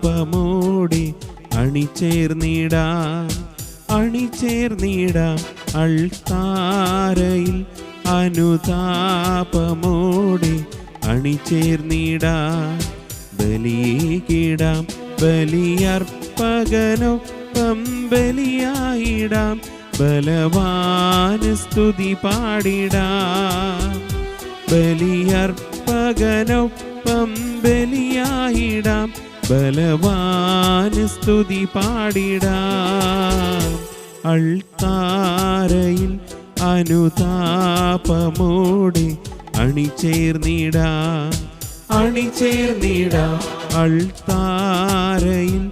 അനുതാപമോടെ അണിചേർന്നിടാം അൾത്താരയിൽ അനുതാപമോടെ അണിചേർന്നിടാം ബലിയിടാം ബലിയർപ്പകനൊപ്പം ബലിയായിടാം ബലവാന് സ്തുതി പാടിടാം ബലിയർപ്പകനൊപ്പം ബലിയായിടാം ബലവാന് സ്തുതി പാടിടാം അൾത്താരയിൽ അനുതാപമോടെ അണിചേർന്നിടാം അൾത്താരയിൽ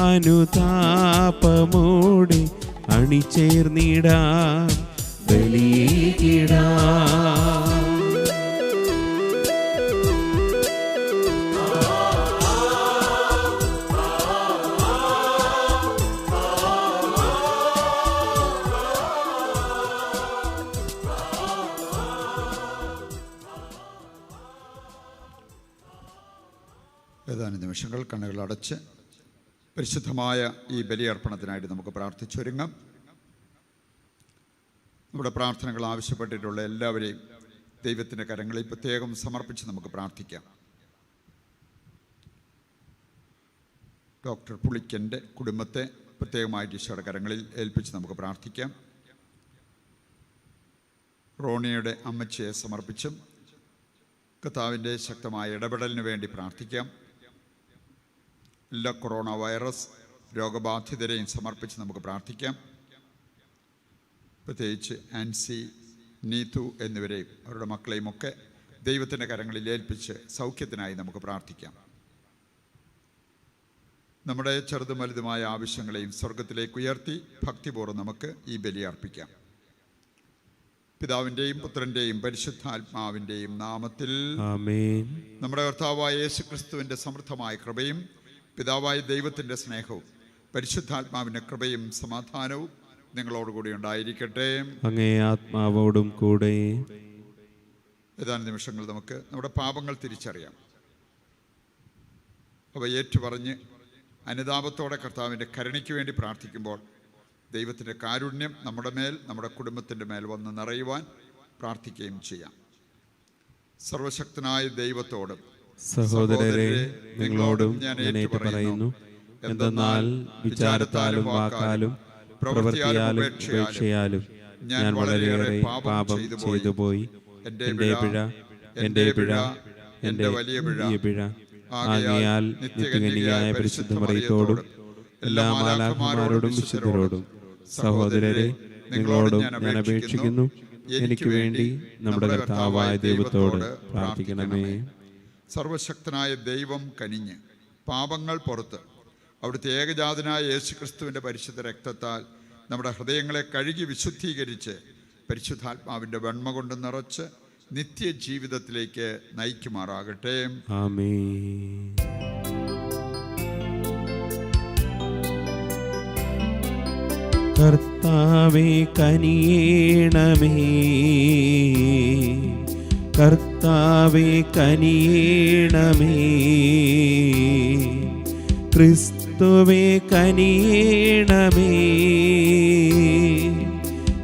അനുതാപമോടെ അണിചേർന്നിടാം ബലിയിടാം. ഏതാനും നിമിഷങ്ങൾ കണ്ണുകൾ അടച്ച് പരിശുദ്ധമായ ഈ ബലിയർപ്പണത്തിനായിട്ട് നമുക്ക് പ്രാർത്ഥിച്ചൊരുങ്ങാം. നമ്മുടെ പ്രാർത്ഥനകൾ ആവശ്യപ്പെട്ടിട്ടുള്ള എല്ലാവരെയും ദൈവത്തിൻ്റെ കരങ്ങളിൽ പ്രത്യേകം സമർപ്പിച്ച് നമുക്ക് പ്രാർത്ഥിക്കാം. ഡോക്ടർ പുളിക്കൻ്റെ കുടുംബത്തെ പ്രത്യേകമായിട്ട് ഈശോയുടെ കരങ്ങളിൽ ഏൽപ്പിച്ച് നമുക്ക് പ്രാർത്ഥിക്കാം. റോണിയുടെ അമ്മച്ചിയെ സമർപ്പിച്ചും കർത്താവിൻ്റെ ശക്തമായ ഇടപെടലിന് വേണ്ടി പ്രാർത്ഥിക്കാം. എല്ലാ കൊറോണ വൈറസ് രോഗബാധിതരെയും സമർപ്പിച്ച് നമുക്ക് പ്രാർത്ഥിക്കാം. പ്രത്യേകിച്ച് ആൻസി, നീതു എന്നിവരെയും അവരുടെ മക്കളെയും ഒക്കെ ദൈവത്തിൻ്റെ കരങ്ങളിൽ ഏൽപ്പിച്ച് സൗഖ്യത്തിനായി നമുക്ക് പ്രാർത്ഥിക്കാം. നമ്മുടെ ചെറുതും വലുതുമായ ആവശ്യങ്ങളെയും സ്വർഗത്തിലേക്ക് ഉയർത്തി ഭക്തിപൂർവ്വം നമുക്ക് ഈ ബലി അർപ്പിക്കാം. പിതാവിൻ്റെയും പുത്രൻ്റെയും പരിശുദ്ധാത്മാവിൻ്റെയും നാമത്തിൽ ആമേൻ. നമ്മുടെ കർത്താവായ യേശുക്രിസ്തുവിൻ്റെ സമൃദ്ധമായ കൃപയും പിതാവായ ദൈവത്തിൻ്റെ സ്നേഹവും പരിശുദ്ധാത്മാവിൻ്റെ കൃപയും സമാധാനവും നിങ്ങളോടുകൂടി ഉണ്ടായിരിക്കട്ടെ. അങ്ങേ ആത്മാവോടും കൂടെ. ഏതാനും നിമിഷങ്ങൾ നമുക്ക് നമ്മുടെ പാപങ്ങൾ തിരിച്ചറിയാം. അവ ഏറ്റുപറഞ്ഞ് അനുതാപത്തോടെ കർത്താവിൻ്റെ കരുണയ്ക്ക് വേണ്ടി പ്രാർത്ഥിക്കുമ്പോൾ ദൈവത്തിൻ്റെ കാരുണ്യം നമ്മുടെ മേൽ, നമ്മുടെ കുടുംബത്തിൻ്റെ മേൽ വന്ന് നിറയുവാൻ പ്രാർത്ഥിക്കുകയും ചെയ്യാം. സർവശക്തനായ ദൈവത്തോടും സഹോദരരെ നിങ്ങളോടും ഞാൻ ഏറ്റുപറയുന്നു, എന്തെന്നാൽ വിചാരത്താലും വാക്കാലും പ്രവൃത്തിയാലും ഉപേക്ഷയാലും ഞാൻ വളരെയേറെ പാപം ചെയ്തു പോയി. എൻ്റെ വലിയ പിഴ. ആകയാൽ നിത്യകന്യകയായ പരിശുദ്ധ മറിയത്തോടും എല്ലാ മാലാഖമാരോടും വിശുദ്ധരോടും സഹോദരരെ നിങ്ങളോടും ഞാൻ അപേക്ഷിക്കുന്നു, എനിക്ക് വേണ്ടി നമ്മുടെ കർത്താവായ ദൈവത്തോട് പ്രാർത്ഥിക്കണമേ. സർവശക്തനായ ദൈവം കനിഞ്ഞ് പാപങ്ങൾ പുറത്ത് അവിടുത്തെ ഏകജാതനായ യേശുക്രിസ്തുവിൻ്റെ പരിശുദ്ധ രക്തത്താൽ നമ്മുടെ ഹൃദയങ്ങളെ കഴുകി വിശുദ്ധീകരിച്ച് പരിശുദ്ധാത്മാവിൻ്റെ വെണ്മ കൊണ്ട് നിറച്ച് നിത്യജീവിതത്തിലേക്ക് നയിക്കുമാറാകട്ടെ. ആമേൻ. കർത്താവേ കനിയേണമേ, കർത്താവേ കനിയേണമേ, ക്രിസ്തുവേ കനിയേണമേ,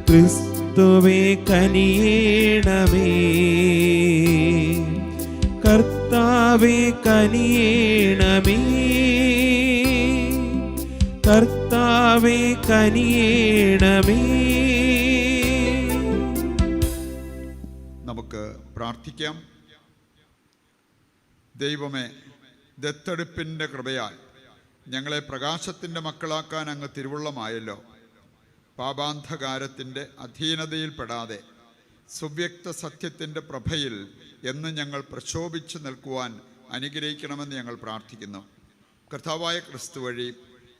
ക്രിസ്തുവേ കനിയേണമേ, കർത്താവേ കനിയേണമേ, കർത്താവേ കനിയേണമേ. നമുക്ക് പ്രാർത്ഥിക്കാം. ദൈവമേ, ദത്തെടുപ്പിൻ്റെ കൃപയാൽ ഞങ്ങളെ പ്രകാശത്തിൻ്റെ മക്കളാക്കാൻ അങ്ങ് തിരുവുള്ളമായല്ലോ. പാപാന്ധകാരത്തിൻ്റെ അധീനതയിൽപ്പെടാതെ സുവ്യക്ത സത്യത്തിൻ്റെ പ്രഭയിൽ എന്ന് ഞങ്ങൾ പ്രശോഭിച്ചു നിൽക്കുവാൻ അനുഗ്രഹിക്കണമെന്ന് ഞങ്ങൾ പ്രാർത്ഥിക്കുന്നു. കർത്താവായ ക്രിസ്തു വഴി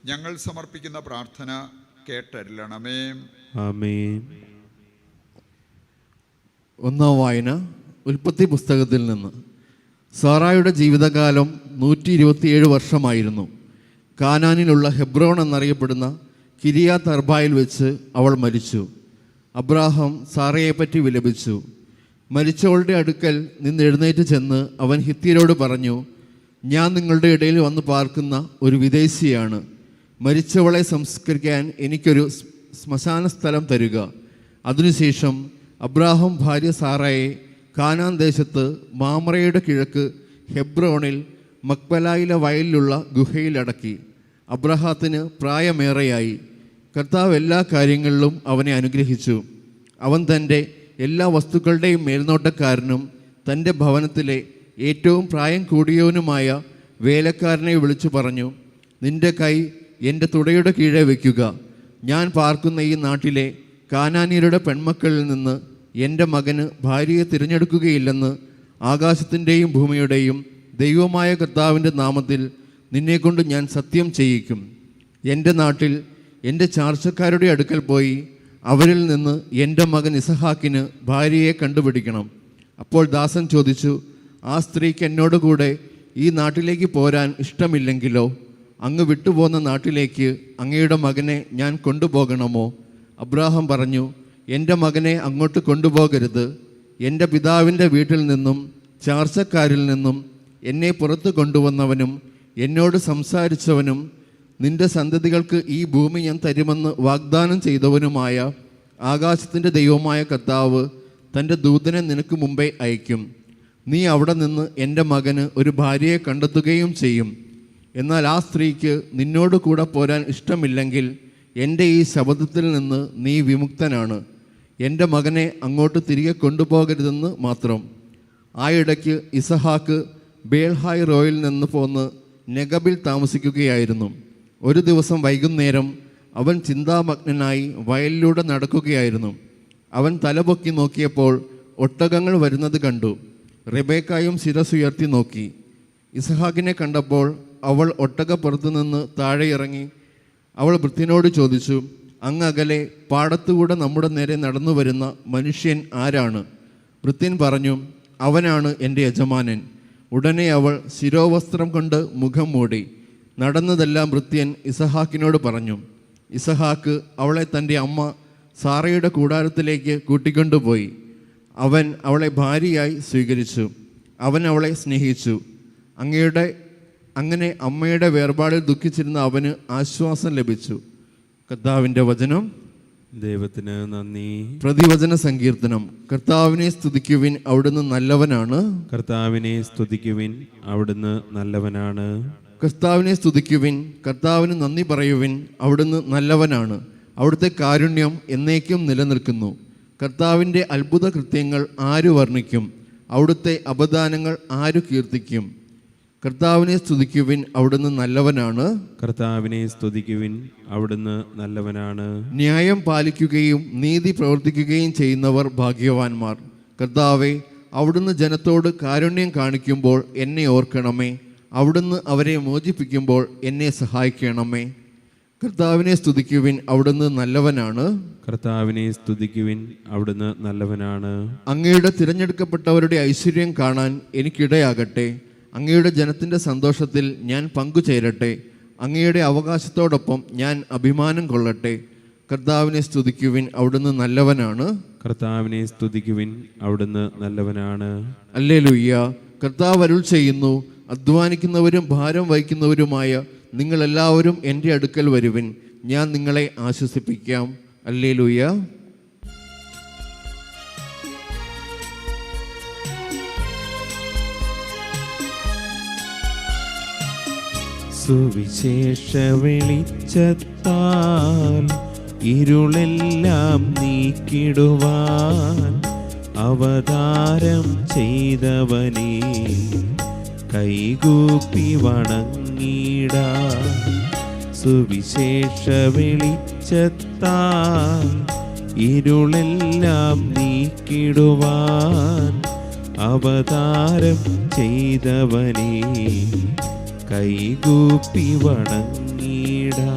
ഞങ്ങൾ സമർപ്പിക്കുന്ന പ്രാർത്ഥന കേട്ടരുളണമേ. ആമേൻ. ഒന്നാം വായന ഉൽപ്പത്തി പുസ്തകത്തിൽ നിന്ന്. സാറായുടെ ജീവിതകാലം 127 വർഷമായിരുന്നു. കാനാനിലുള്ള ഹെബ്രോൺ എന്നറിയപ്പെടുന്ന കിരിയാത്ത് അർബായിൽ വെച്ച് അവൾ മരിച്ചു. അബ്രാഹാം സാറയെപ്പറ്റി വിലപിച്ചു. മരിച്ചവളുടെ അടുക്കൽ നിന്ന് എഴുന്നേറ്റ് ചെന്ന് അവൻ ഹിത്യരോട് പറഞ്ഞു, ഞാൻ നിങ്ങളുടെ ഇടയിൽ വന്ന് പാർക്കുന്ന ഒരു വിദേശിയാണ്. മരിച്ചവളെ സംസ്കരിക്കാൻ എനിക്കൊരു ശ്മശാന സ്ഥലം തരിക. അതിനുശേഷം അബ്രാഹാം ഭാര്യ സാറായെ കാനാൻ ദേശത്ത് മാമറയുടെ കിഴക്ക് ഹെബ്രോണിൽ മക്ബലായിലെ വയലിലുള്ള ഗുഹയിലടക്കി. അബ്രഹാത്തിന് പ്രായമേറെയായി. കർത്താവ് എല്ലാ കാര്യങ്ങളിലും അവനെ അനുഗ്രഹിച്ചു. അവൻ തൻ്റെ എല്ലാ വസ്തുക്കളുടെയും മേൽനോട്ടക്കാരനും തൻ്റെ ഭവനത്തിലെ ഏറ്റവും പ്രായം കൂടിയവനുമായ വേലക്കാരനെ വിളിച്ചു പറഞ്ഞു, നിന്റെ കൈ എൻ്റെ തുടയുടെ കീഴെ വയ്ക്കുക. ഞാൻ പാർക്കുന്ന ഈ നാട്ടിലെ കാനാന്യരുടെ പെൺമക്കളിൽ നിന്ന് എൻ്റെ മകന് ഭാര്യയെ തിരഞ്ഞെടുക്കുകയില്ലെന്ന് ആകാശത്തിൻ്റെയും ഭൂമിയുടെയും ദൈവമായ കർത്താവിൻ്റെ നാമത്തിൽ നിന്നെക്കൊണ്ട് ഞാൻ സത്യം ചെയ്യിക്കും. എൻ്റെ നാട്ടിൽ എൻ്റെ ചാർച്ചക്കാരുടെ അടുക്കൽ പോയി അവരിൽ നിന്ന് എൻ്റെ മകൻ ഇസഹാക്കിന് ഭാര്യയെ കണ്ടുപിടിക്കണം. അപ്പോൾ ദാസൻ ചോദിച്ചു, ആ സ്ത്രീക്ക് എന്നോട് കൂടെ ഈ നാട്ടിലേക്ക് പോരാൻ ഇഷ്ടമില്ലെങ്കിലോ? അങ്ങ് വിട്ടുപോകുന്ന നാട്ടിലേക്ക് അങ്ങയുടെ മകനെ ഞാൻ കൊണ്ടുപോകണമോ? അബ്രാഹാം പറഞ്ഞു, എൻ്റെ മകനെ അങ്ങോട്ട് കൊണ്ടുപോകരുത്. എൻ്റെ പിതാവിൻ്റെ വീട്ടിൽ നിന്നും ചാർച്ചക്കാരിൽ നിന്നും എന്നെ പുറത്തു കൊണ്ടുവന്നവനും എന്നോട് സംസാരിച്ചവനും നിന്റെ സന്തതികൾക്ക് ഈ ഭൂമി ഞാൻ തരുമെന്ന് വാഗ്ദാനം ചെയ്തവനുമായ ആകാശത്തിൻ്റെ ദൈവമായ കർത്താവ് തൻ്റെ ദൂതനെ നിനക്ക് മുമ്പേ അയക്കും. നീ അവിടെ നിന്ന് എൻ്റെ മകന് ഒരു ഭാര്യയെ കണ്ടെത്തുകയും ചെയ്യും. എന്നാൽ ആ സ്ത്രീക്ക് നിന്നോട് കൂടെ പോരാൻ ഇഷ്ടമില്ലെങ്കിൽ എൻ്റെ ഈ ശബ്ദത്തിൽ നിന്ന് നീ വിമുക്തനാണ്. എൻ്റെ മകനെ അങ്ങോട്ട് തിരികെ കൊണ്ടുപോകരുതെന്ന് മാത്രം. ആ ഇടയ്ക്ക് ഇസഹാക്ക് ബേൽഹായ് റോയിൽ നിന്ന് പോന്ന് നെഗബിൽ താമസിക്കുകയായിരുന്നു. ഒരു ദിവസം വൈകുന്നേരം അവൻ ചിന്താമഗ്നനായി വയലിലൂടെ നടക്കുകയായിരുന്നു. അവൻ തലപൊക്കി നോക്കിയപ്പോൾ ഒട്ടകങ്ങൾ വരുന്നത് കണ്ടു. റെബേക്കായും ശിരസുയർത്തി നോക്കി. ഇസഹാക്കിനെ കണ്ടപ്പോൾ അവൾ ഒട്ടകപ്പുറത്തു നിന്ന് താഴെ ഇറങ്ങി. അവൾ ഭൃത്യനോട് ചോദിച്ചു, അങ്ങ് അകലെ പാടത്തുകൂടെ നമ്മുടെ നേരെ നടന്നു വരുന്ന മനുഷ്യൻ ആരാണ്? ഭൃത്യൻ പറഞ്ഞു, അവനാണ് എൻ്റെ യജമാനൻ. ഉടനെ അവൾ ശിരോവസ്ത്രം കൊണ്ട് മുഖം മൂടി. നടന്നതെല്ലാം ഭൃത്യൻ ഇസഹാക്കിനോട് പറഞ്ഞു. ഇസഹാക്ക് അവളെ തൻ്റെ അമ്മ സാറയുടെ കൂടാരത്തിലേക്ക് കൂട്ടിക്കൊണ്ടുപോയി. അവൻ അവളെ ഭാര്യയായി സ്വീകരിച്ചു. അവൻ അവളെ സ്നേഹിച്ചു. അങ്ങനെ അമ്മയുടെ വേർപാടിൽ ദുഃഖിച്ചിരുന്ന അവന് ആശ്വാസം ലഭിച്ചു. കർത്താവിൻ്റെ വചനം. ദൈവത്തിന് നന്ദി. പ്രതിവചന സങ്കീർത്തനം. കർത്താവിനെ സ്തുതിക്കുവിൻ, അവിടുന്ന് നല്ലവനാണ്. കർത്താവിനെ സ്തുതിക്കുവിൻ, അവിടുന്ന് നല്ലവനാണ്. കർത്താവിനെ സ്തുതിക്കുവിൻ, കർത്താവിന് നന്ദി പറയുവിൻ, അവിടുന്ന് നല്ലവനാണ്. അവിടുത്തെ കാരുണ്യം എന്നേക്കും നിലനിൽക്കുന്നു. കർത്താവിൻ്റെ അത്ഭുത കൃത്യങ്ങൾ ആര് വർണ്ണിക്കും? അവിടുത്തെ അപദാനങ്ങൾ ആര് കീർത്തിക്കും? കർത്താവിനെ സ്തുതിക്കുവിൻ, അവിടുന്ന് നല്ലവനാണ്. കർത്താവിനെ സ്തുതിക്കുവിൻ, അവിടുന്ന് നല്ലവനാണ്. ന്യായം പാലിക്കുകയും നീതി പ്രവർത്തിക്കുകയും ചെയ്യുന്നവർ ഭാഗ്യവാന്മാർ. കർത്താവെ, അവിടുന്ന് ജനത്തോട് കാരുണ്യം കാണിക്കുമ്പോൾ എന്നെ ഓർക്കണമേ. അവിടുന്ന് അവരെ മോചിപ്പിക്കുമ്പോൾ എന്നെ സഹായിക്കണമേ. കർത്താവിനെ സ്തുതിക്കുവിൻ, അവിടുന്ന് നല്ലവനാണ്. കർത്താവിനെ സ്തുതിക്കുവിൻ, അവിടുന്ന് നല്ലവനാണ്. അങ്ങയുടെ തിരഞ്ഞെടുക്കപ്പെട്ടവരുടെ ഐശ്വര്യം കാണാൻ എനിക്കിടയാകട്ടെ. അങ്ങയുടെ ജനത്തിൻ്റെ സന്തോഷത്തിൽ ഞാൻ പങ്കുചേരട്ടെ. അങ്ങയുടെ അവകാശത്തോടൊപ്പം ഞാൻ അഭിമാനം കൊള്ളട്ടെ. കർത്താവിനെ സ്തുതിക്കുവിൻ, അവിടുന്ന് നല്ലവനാണ്. കർത്താവിനെ സ്തുതിക്കുവിൻ, അവിടുന്ന് നല്ലവനാണ്. ഹല്ലേലൂയ. കർത്താവ് അരുൾ ചെയ്യുന്നു, അധ്വാനിക്കുന്നവരും ഭാരം വഹിക്കുന്നവരുമായ നിങ്ങളെല്ലാവരും എൻ്റെ അടുക്കൽ വരുവിൻ, ഞാൻ നിങ്ങളെ ആശ്വസിപ്പിക്കാം. ഹല്ലേലൂയ. സുവിശേഷ വെളിച്ചത്താൽ ഇരുളെല്ലാം നീക്കിടുവാൻ അവതാരം ചെയ്തവനേ, കൈകൂപ്പി വണങ്ങിടാം. സുവിശേഷ വെളിച്ചത്താൽ ഇരുളെല്ലാം നീക്കിടുവാൻ അവതാരം ചെയ്തവനേ, കൈകൂപ്പി വണങ്ങിടാം.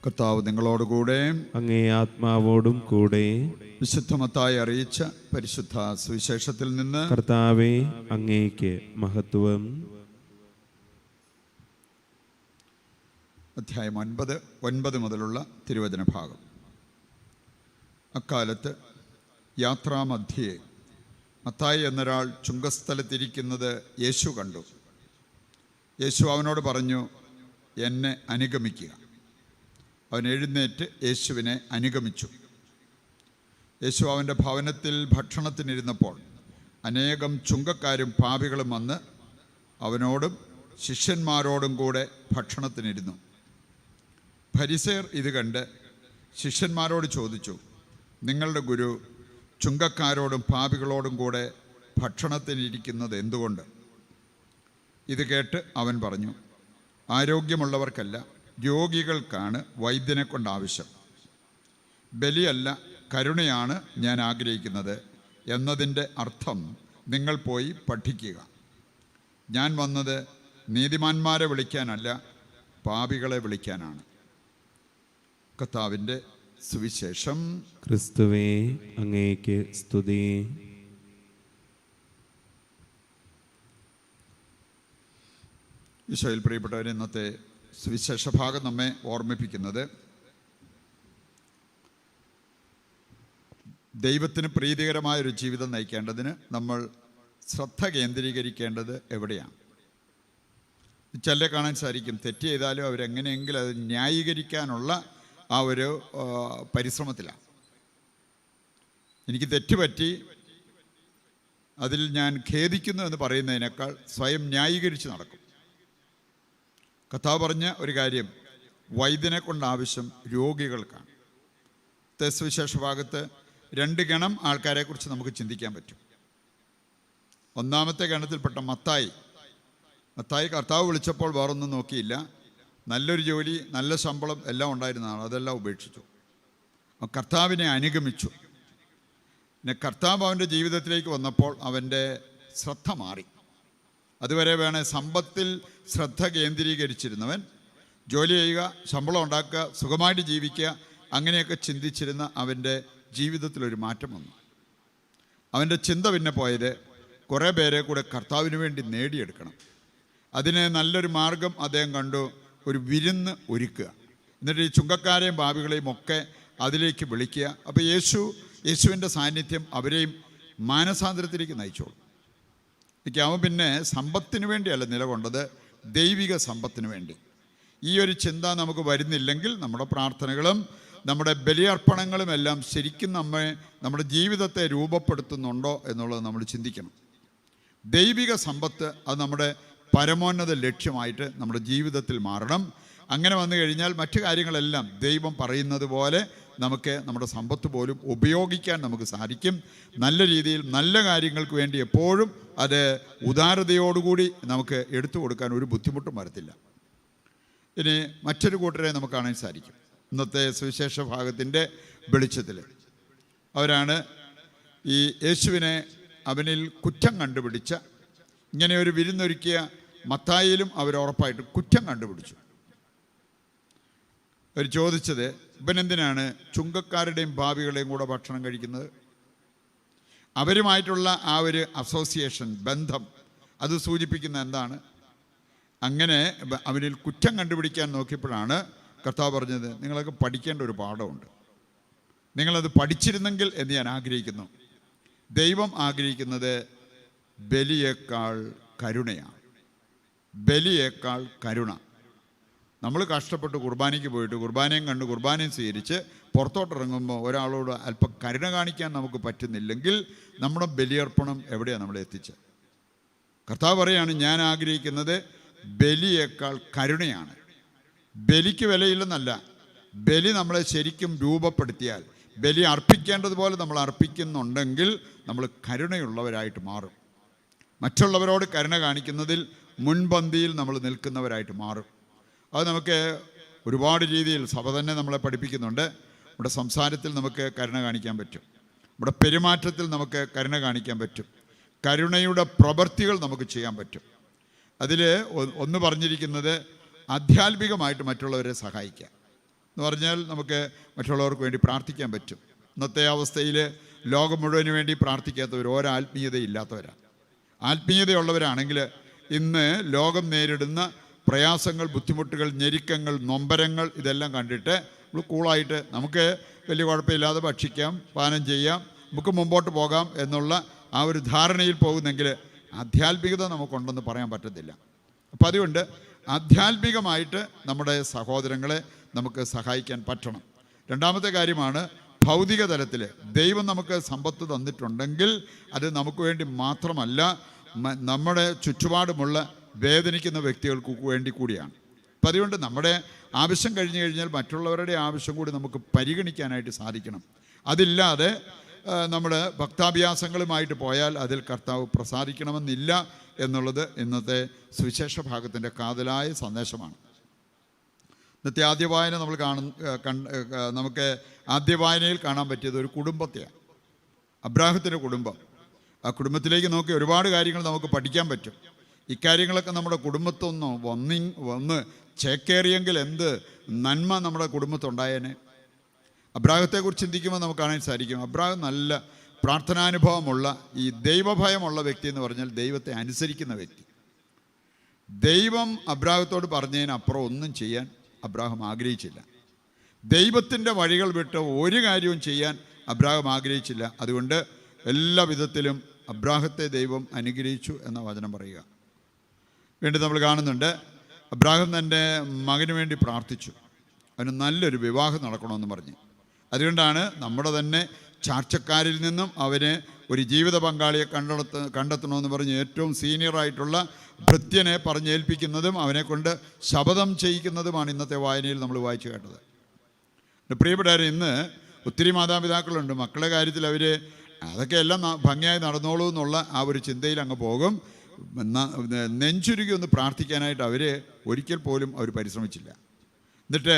കർത്താവ് നിങ്ങളോടുകൂടെ അങ്ങേ ആത്മാവോടും കൂടെ. വിശുദ്ധ മത്തായി അറിയിച്ച പരിശുദ്ധ സുവിശേഷത്തിൽ നിന്ന്. കർത്താവേ, അങ്ങേക്ക് മഹത്വം. അധ്യായം 9 മുതലുള്ള തിരുവചന ഭാഗം. അക്കാലത്ത് യാത്രാമധ്യേ മത്തായി എന്നൊരാൾ ചുങ്കസ്ഥലത്തിരിക്കുന്നത് യേശു കണ്ടു. യേശു അവനോട് പറഞ്ഞു, എന്നെ അനുഗമിക്കുക. അവൻ എഴുന്നേറ്റ് യേശുവിനെ അനുഗമിച്ചു. യേശു അവൻ്റെ ഭവനത്തിൽ ഭക്ഷണത്തിനിരുന്നപ്പോൾ അനേകം ചുങ്കക്കാരും പാപികളും വന്ന് അവനോടും ശിഷ്യന്മാരോടും കൂടെ ഭക്ഷണത്തിനിരുന്നു. ഫരിസേയർ ഇത് കണ്ട് ശിഷ്യന്മാരോട് ചോദിച്ചു, നിങ്ങളുടെ ഗുരു ചുങ്കക്കാരോടും പാപികളോടും കൂടെ ഭക്ഷണത്തിനിരിക്കുന്നത് എന്തുകൊണ്ട്? ഇത് കേട്ട് അവൻ പറഞ്ഞു, ആരോഗ്യമുള്ളവർക്കല്ല, രോഗികൾക്കാണ് വൈദ്യനെ കൊണ്ട് ആവശ്യം. ബലിയല്ല, കരുണയാണ് ഞാൻ ആഗ്രഹിക്കുന്നത് എന്നതിൻ്റെ അർത്ഥം നിങ്ങൾ പോയി പഠിക്കുക. ഞാൻ വന്നത് നീതിമാന്മാരെ വിളിക്കാനല്ല, പാപികളെ വിളിക്കാനാണ്. കർത്താവിൻ്റെ സുവിശേഷം. ക്രിസ്തുവേ, അങ്ങേക്ക് സ്തുതി. ഈശോയിൽ പ്രിയപ്പെട്ടവരെ, ഇന്നത്തെ സുവിശേഷ ഭാഗം നമ്മെ ഓർമ്മിപ്പിക്കുന്നത് ദൈവത്തിന് പ്രീതികരമായൊരു ജീവിതം നയിക്കേണ്ടതിന് നമ്മൾ ശ്രദ്ധ കേന്ദ്രീകരിക്കേണ്ടത് എവിടെയാണ്. ചിലരെ കാണാൻ സാധിക്കും, തെറ്റ് ചെയ്താലും അവരെങ്ങനെയെങ്കിലും അത് ന്യായീകരിക്കാനുള്ള ആ ഒരു പരിശ്രമത്തിലാണ്. എനിക്ക് തെറ്റ് പറ്റി, അതിൽ ഞാൻ ഖേദിക്കുന്നു എന്ന് പറയുന്നതിനേക്കാൾ സ്വയം ന്യായീകരിച്ച് നടക്കും. കർത്താവ് പറഞ്ഞ ഒരു കാര്യം, വൈദ്യനെ കൊണ്ട് ആവശ്യം രോഗികൾക്കാണ്. സുവിശേഷ ഭാഗത്ത് 2 ഗണം ആൾക്കാരെക്കുറിച്ച് നമുക്ക് ചിന്തിക്കാൻ പറ്റും. ഒന്നാമത്തെ ഗണത്തിൽപ്പെട്ട മത്തായി കർത്താവ് വിളിച്ചപ്പോൾ വേറൊന്നും നോക്കിയില്ല. നല്ലൊരു ജോലി, നല്ല ശമ്പളം എല്ലാം ഉണ്ടായിരുന്നതാണ്, അതെല്ലാം ഉപേക്ഷിച്ചു. കർത്താവിനെ അനുഗമിച്ചു. പിന്നെ കർത്താവ് അവൻ്റെ ജീവിതത്തിലേക്ക് വന്നപ്പോൾ അവൻ്റെ ശ്രദ്ധ മാറി. അതുവരെ വേണേൽ സമ്പത്തിൽ ശ്രദ്ധ കേന്ദ്രീകരിച്ചിരുന്നവൻ ജോലി ചെയ്യുക, ശമ്പളം ഉണ്ടാക്കുക, സുഖമായിട്ട് ജീവിക്കുക, അങ്ങനെയൊക്കെ ചിന്തിച്ചിരുന്ന അവൻ്റെ ജീവിതത്തിലൊരു മാറ്റം വന്നു. അവൻ്റെ ചിന്ത പിന്നെ പോയത് കുറേ പേരെ കൂടെ കർത്താവിന് വേണ്ടി നേടിയെടുക്കണം. അതിന് നല്ലൊരു മാർഗം അദ്ദേഹം കണ്ടു, ഒരു വിരുന്ന് ഒരുക്കുക. എന്നിട്ട് ഈ ചുങ്കക്കാരെയും പാപികളെയും ഒക്കെ അതിലേക്ക് വിളിക്കുക. അപ്പോൾ യേശുവിൻ്റെ സാന്നിധ്യം അവരെയും മാനസാന്തരത്തിലേക്ക് നയിച്ചോളൂ. അവൻ പിന്നെ സമ്പത്തിന് വേണ്ടിയല്ല നിലകൊണ്ടത്, ദൈവിക സമ്പത്തിന് വേണ്ടി. ഈ ഒരു ചിന്ത നമുക്ക് വരുന്നില്ലെങ്കിൽ നമ്മുടെ പ്രാർത്ഥനകളും നമ്മുടെ ബലിയർപ്പണങ്ങളും എല്ലാം ശരിക്കും നമ്മുടെ ജീവിതത്തെ രൂപപ്പെടുത്തുന്നുണ്ടോ എന്നുള്ളത് നമ്മൾ ചിന്തിക്കണം. ദൈവിക സമ്പത്ത് അത് നമ്മുടെ പരമോന്നത ലക്ഷ്യമായിട്ട് നമ്മുടെ ജീവിതത്തിൽ മാറണം. അങ്ങനെ വന്നു കഴിഞ്ഞാൽ മറ്റു കാര്യങ്ങളെല്ലാം ദൈവം പറയുന്നത് പോലെ നമുക്ക് നമ്മുടെ സമ്പത്ത് പോലും ഉപയോഗിക്കാൻ നമുക്ക് സാധിക്കും. നല്ല രീതിയിൽ നല്ല കാര്യങ്ങൾക്ക് വേണ്ടി എപ്പോഴും അത് ഉദാരതയോടുകൂടി നമുക്ക് എടുത്തു കൊടുക്കാൻ ഒരു ബുദ്ധിമുട്ടും വരത്തില്ല. ഇനി മറ്റൊരു കൂട്ടരെ നമുക്ക് കാണാൻ സാധിക്കും ഇന്നത്തെ സുവിശേഷ ഭാഗത്തിൻ്റെ വെളിച്ചത്തിൽ. അവരാണ് ഈ യേശുവിനെ അവനിൽ കുറ്റം കണ്ടുപിടിച്ച, ഇങ്ങനെ ഒരു വിരുന്നൊരുക്കിയ മത്തായിലും അവർ ഉറപ്പായിട്ട് കുറ്റം കണ്ടുപിടിച്ചു. അവർ ചോദിച്ചത്, ഇവനെന്തിനാണ് ചുങ്കക്കാരുടെയും പാപികളെയും കൂടെ ഭക്ഷണം കഴിക്കുന്നത്? അവരുമായിട്ടുള്ള ആ ഒരു അസോസിയേഷൻ, ബന്ധം, അത് സൂചിപ്പിക്കുന്ന എന്താണ്? അങ്ങനെ അവനിൽ കുറ്റം കണ്ടുപിടിക്കാൻ നോക്കിയപ്പോഴാണ് കർത്താവ് പറഞ്ഞത്, നിങ്ങളൊക്കെ പഠിക്കേണ്ട ഒരു പാഠമുണ്ട്, നിങ്ങളത് പഠിച്ചിരുന്നെങ്കിൽ എന്ന് ഞാൻ ആഗ്രഹിക്കുന്നു. ദൈവം ആഗ്രഹിക്കുന്നത് ബലിയേക്കാൾ കരുണയാണ്. ബലിയേക്കാൾ കരുണ. നമ്മൾ കഷ്ടപ്പെട്ട് കുർബാനയ്ക്ക് പോയിട്ട് കുർബാനയും കണ്ട് കുർബാനയും സ്വീകരിച്ച് പുറത്തോട്ടിറങ്ങുമ്പോൾ ഒരാളോട് അല്പം കരുണ കാണിക്കാൻ നമുക്ക് പറ്റുന്നില്ലെങ്കിൽ നമ്മുടെ ബലിയർപ്പണം എവിടെയാണ് നമ്മളെ എത്തിച്ചത്? കർത്താവ് പറയാണ്, ഞാൻ ആഗ്രഹിക്കുന്നത് ബലിയേക്കാൾ കരുണയാണ്. ബലിക്ക് വിലയില്ലെന്നല്ല, ബലി നമ്മളെ ശരിക്കും രൂപപ്പെടുത്തിയാൽ, ബലി അർപ്പിക്കേണ്ടതുപോലെ നമ്മൾ അർപ്പിക്കുന്നുണ്ടെങ്കിൽ നമ്മൾ കരുണയുള്ളവരായിട്ട് മാറും. മറ്റുള്ളവരോട് കരുണ കാണിക്കുന്നതിൽ മുൻപന്തിയിൽ നമ്മൾ നിൽക്കുന്നവരായിട്ട് മാറും. അത് നമുക്ക് ഒരുപാട് രീതിയിൽ സഭ തന്നെ നമ്മളെ പഠിപ്പിക്കുന്നുണ്ട്. നമ്മുടെ സംസാരത്തിൽ നമുക്ക് കരുണ കാണിക്കാൻ പറ്റും, നമ്മുടെ പെരുമാറ്റത്തിൽ നമുക്ക് കരുണ കാണിക്കാൻ പറ്റും, കരുണയുടെ പ്രവൃത്തികൾ നമുക്ക് ചെയ്യാൻ പറ്റും. അതിൽ ഒന്ന് പറഞ്ഞിരിക്കുന്നത് ആധ്യാത്മികമായിട്ട് മറ്റുള്ളവരെ സഹായിക്കുക എന്ന് പറഞ്ഞാൽ നമുക്ക് മറ്റുള്ളവർക്ക് വേണ്ടി പ്രാർത്ഥിക്കാൻ പറ്റും. ഇന്നത്തെ അവസ്ഥയിൽ ലോകം മുഴുവന് വേണ്ടി പ്രാർത്ഥിക്കാത്തവർ ഒരാത്മീയതയില്ലാത്തവരാണ്. ആത്മീയതയുള്ളവരാണെങ്കിൽ ഇന്ന് ലോകം നേരിടുന്ന പ്രയാസങ്ങൾ, ബുദ്ധിമുട്ടുകൾ, ഞെരുക്കങ്ങൾ, നൊമ്പരങ്ങൾ ഇതെല്ലാം കണ്ടിട്ട് നമ്മൾ കൂളായിട്ട് നമുക്ക് വലിയ കുഴപ്പമില്ലാതെ ഭക്ഷിക്കാം, പാനം ചെയ്യാം, നമുക്ക് മുമ്പോട്ട് പോകാം എന്നുള്ള ആ ഒരു ധാരണയിൽ പോകുന്നെങ്കിൽ ആധ്യാത്മികത നമുക്കുണ്ടെന്ന് പറയാൻ പറ്റത്തില്ല. അപ്പം അതുകൊണ്ട് ആധ്യാത്മികമായിട്ട് നമ്മുടെ സഹോദരങ്ങളെ നമുക്ക് സഹായിക്കാൻ പറ്റണം. രണ്ടാമത്തെ കാര്യമാണ്, ഭൗതിക തലത്തിൽ ദൈവം നമുക്ക് സമ്പത്ത് തന്നിട്ടുണ്ടെങ്കിൽ അത് നമുക്ക് വേണ്ടി മാത്രമല്ല, നമ്മുടെ ചുറ്റുപാടുമുള്ള വേദനിക്കുന്ന വ്യക്തികൾക്ക് വേണ്ടി കൂടിയാണ്. അപ്പം അതുകൊണ്ട് നമ്മുടെ ആവശ്യം കഴിഞ്ഞു കഴിഞ്ഞാൽ മറ്റുള്ളവരുടെ ആവശ്യം കൂടി നമുക്ക് പരിഗണിക്കാനായിട്ട് സാധിക്കണം. അതില്ലാതെ നമ്മൾ ഭക്താഭ്യാസങ്ങളുമായിട്ട് പോയാൽ അതിൽ കർത്താവ് പ്രസാദിക്കണമെന്നില്ല എന്നുള്ളത് ഇന്നത്തെ സുവിശേഷ ഭാഗത്തിൻ്റെ കാതലായ സന്ദേശമാണ്. ഇന്നത്തെ ആദ്യ വായന നമ്മൾ നമുക്ക് ആദ്യ വായനയിൽ കാണാൻ പറ്റിയത് ഒരു കുടുംബത്തെയാണ്, അബ്രാഹത്തിൻ്റെ കുടുംബം. ആ കുടുംബത്തിലേക്ക് നോക്കി ഒരുപാട് കാര്യങ്ങൾ നമുക്ക് പഠിക്കാൻ പറ്റും. ഇക്കാര്യങ്ങളൊക്കെ നമ്മുടെ കുടുംബത്തൊന്ന് വന്ന് ചേക്കേറിയെങ്കിൽ എന്ത് നന്മ നമ്മുടെ കുടുംബത്തുണ്ടായേനെ. അബ്രാഹത്തെക്കുറിച്ച് ചിന്തിക്കുമ്പോൾ നമുക്ക് കാണാൻ സാധിക്കും, അബ്രാഹം നല്ല പ്രാർത്ഥനാനുഭവമുള്ള, ഈ ദൈവഭയമുള്ള വ്യക്തി എന്ന് പറഞ്ഞാൽ ദൈവത്തെ അനുസരിക്കുന്ന വ്യക്തി. ദൈവം അബ്രാഹത്തോട് പറഞ്ഞതിനപ്പുറം ഒന്നും ചെയ്യാൻ അബ്രാഹം ആഗ്രഹിച്ചില്ല. ദൈവത്തിൻ്റെ വഴികൾ വിട്ട് ഒരു കാര്യവും ചെയ്യാൻ അബ്രാഹം ആഗ്രഹിച്ചില്ല. അതുകൊണ്ട് എല്ലാ വിധത്തിലും അബ്രാഹത്തെ ദൈവം അനുഗ്രഹിച്ചു എന്ന വചനം പറയുക. വീണ്ടും നമ്മൾ കാണുന്നുണ്ട്, അബ്രാഹം തൻ്റെ മകന് വേണ്ടി പ്രാർത്ഥിച്ചു, അവന് നല്ലൊരു വിവാഹം നടക്കണമെന്ന് പറഞ്ഞ്. അതുകൊണ്ടാണ് നമ്മുടെ തന്നെ ചാർച്ചക്കാരിൽ നിന്നും അവന് ഒരു ജീവിത പങ്കാളിയെ കണ്ടെത്തണമെന്ന് പറഞ്ഞ് ഏറ്റവും സീനിയറായിട്ടുള്ള ഭൃത്യനെ പറഞ്ഞേൽപ്പിക്കുന്നതും അവനെ കൊണ്ട് ശപഥം ചെയ്യിക്കുന്നതുമാണ് ഇന്നത്തെ വായനയിൽ നമ്മൾ വായിച്ചു കേട്ടത്. പ്രിയപ്പെട്ടവരെ, ഇന്ന് ഒത്തിരി മാതാപിതാക്കളുണ്ട്, മക്കളുടെ കാര്യത്തിൽ അവർ അതൊക്കെ എല്ലാം ഭംഗിയായി നടന്നോളൂ എന്നുള്ള ആ ഒരു ചിന്തയിൽ അങ്ങ് പോകും. നെഞ്ചുരുകി ഒന്ന് പ്രാർത്ഥിക്കാനായിട്ട് അവർ ഒരിക്കൽ പോലും അവർ പരിശ്രമിച്ചില്ല. എന്നിട്ട്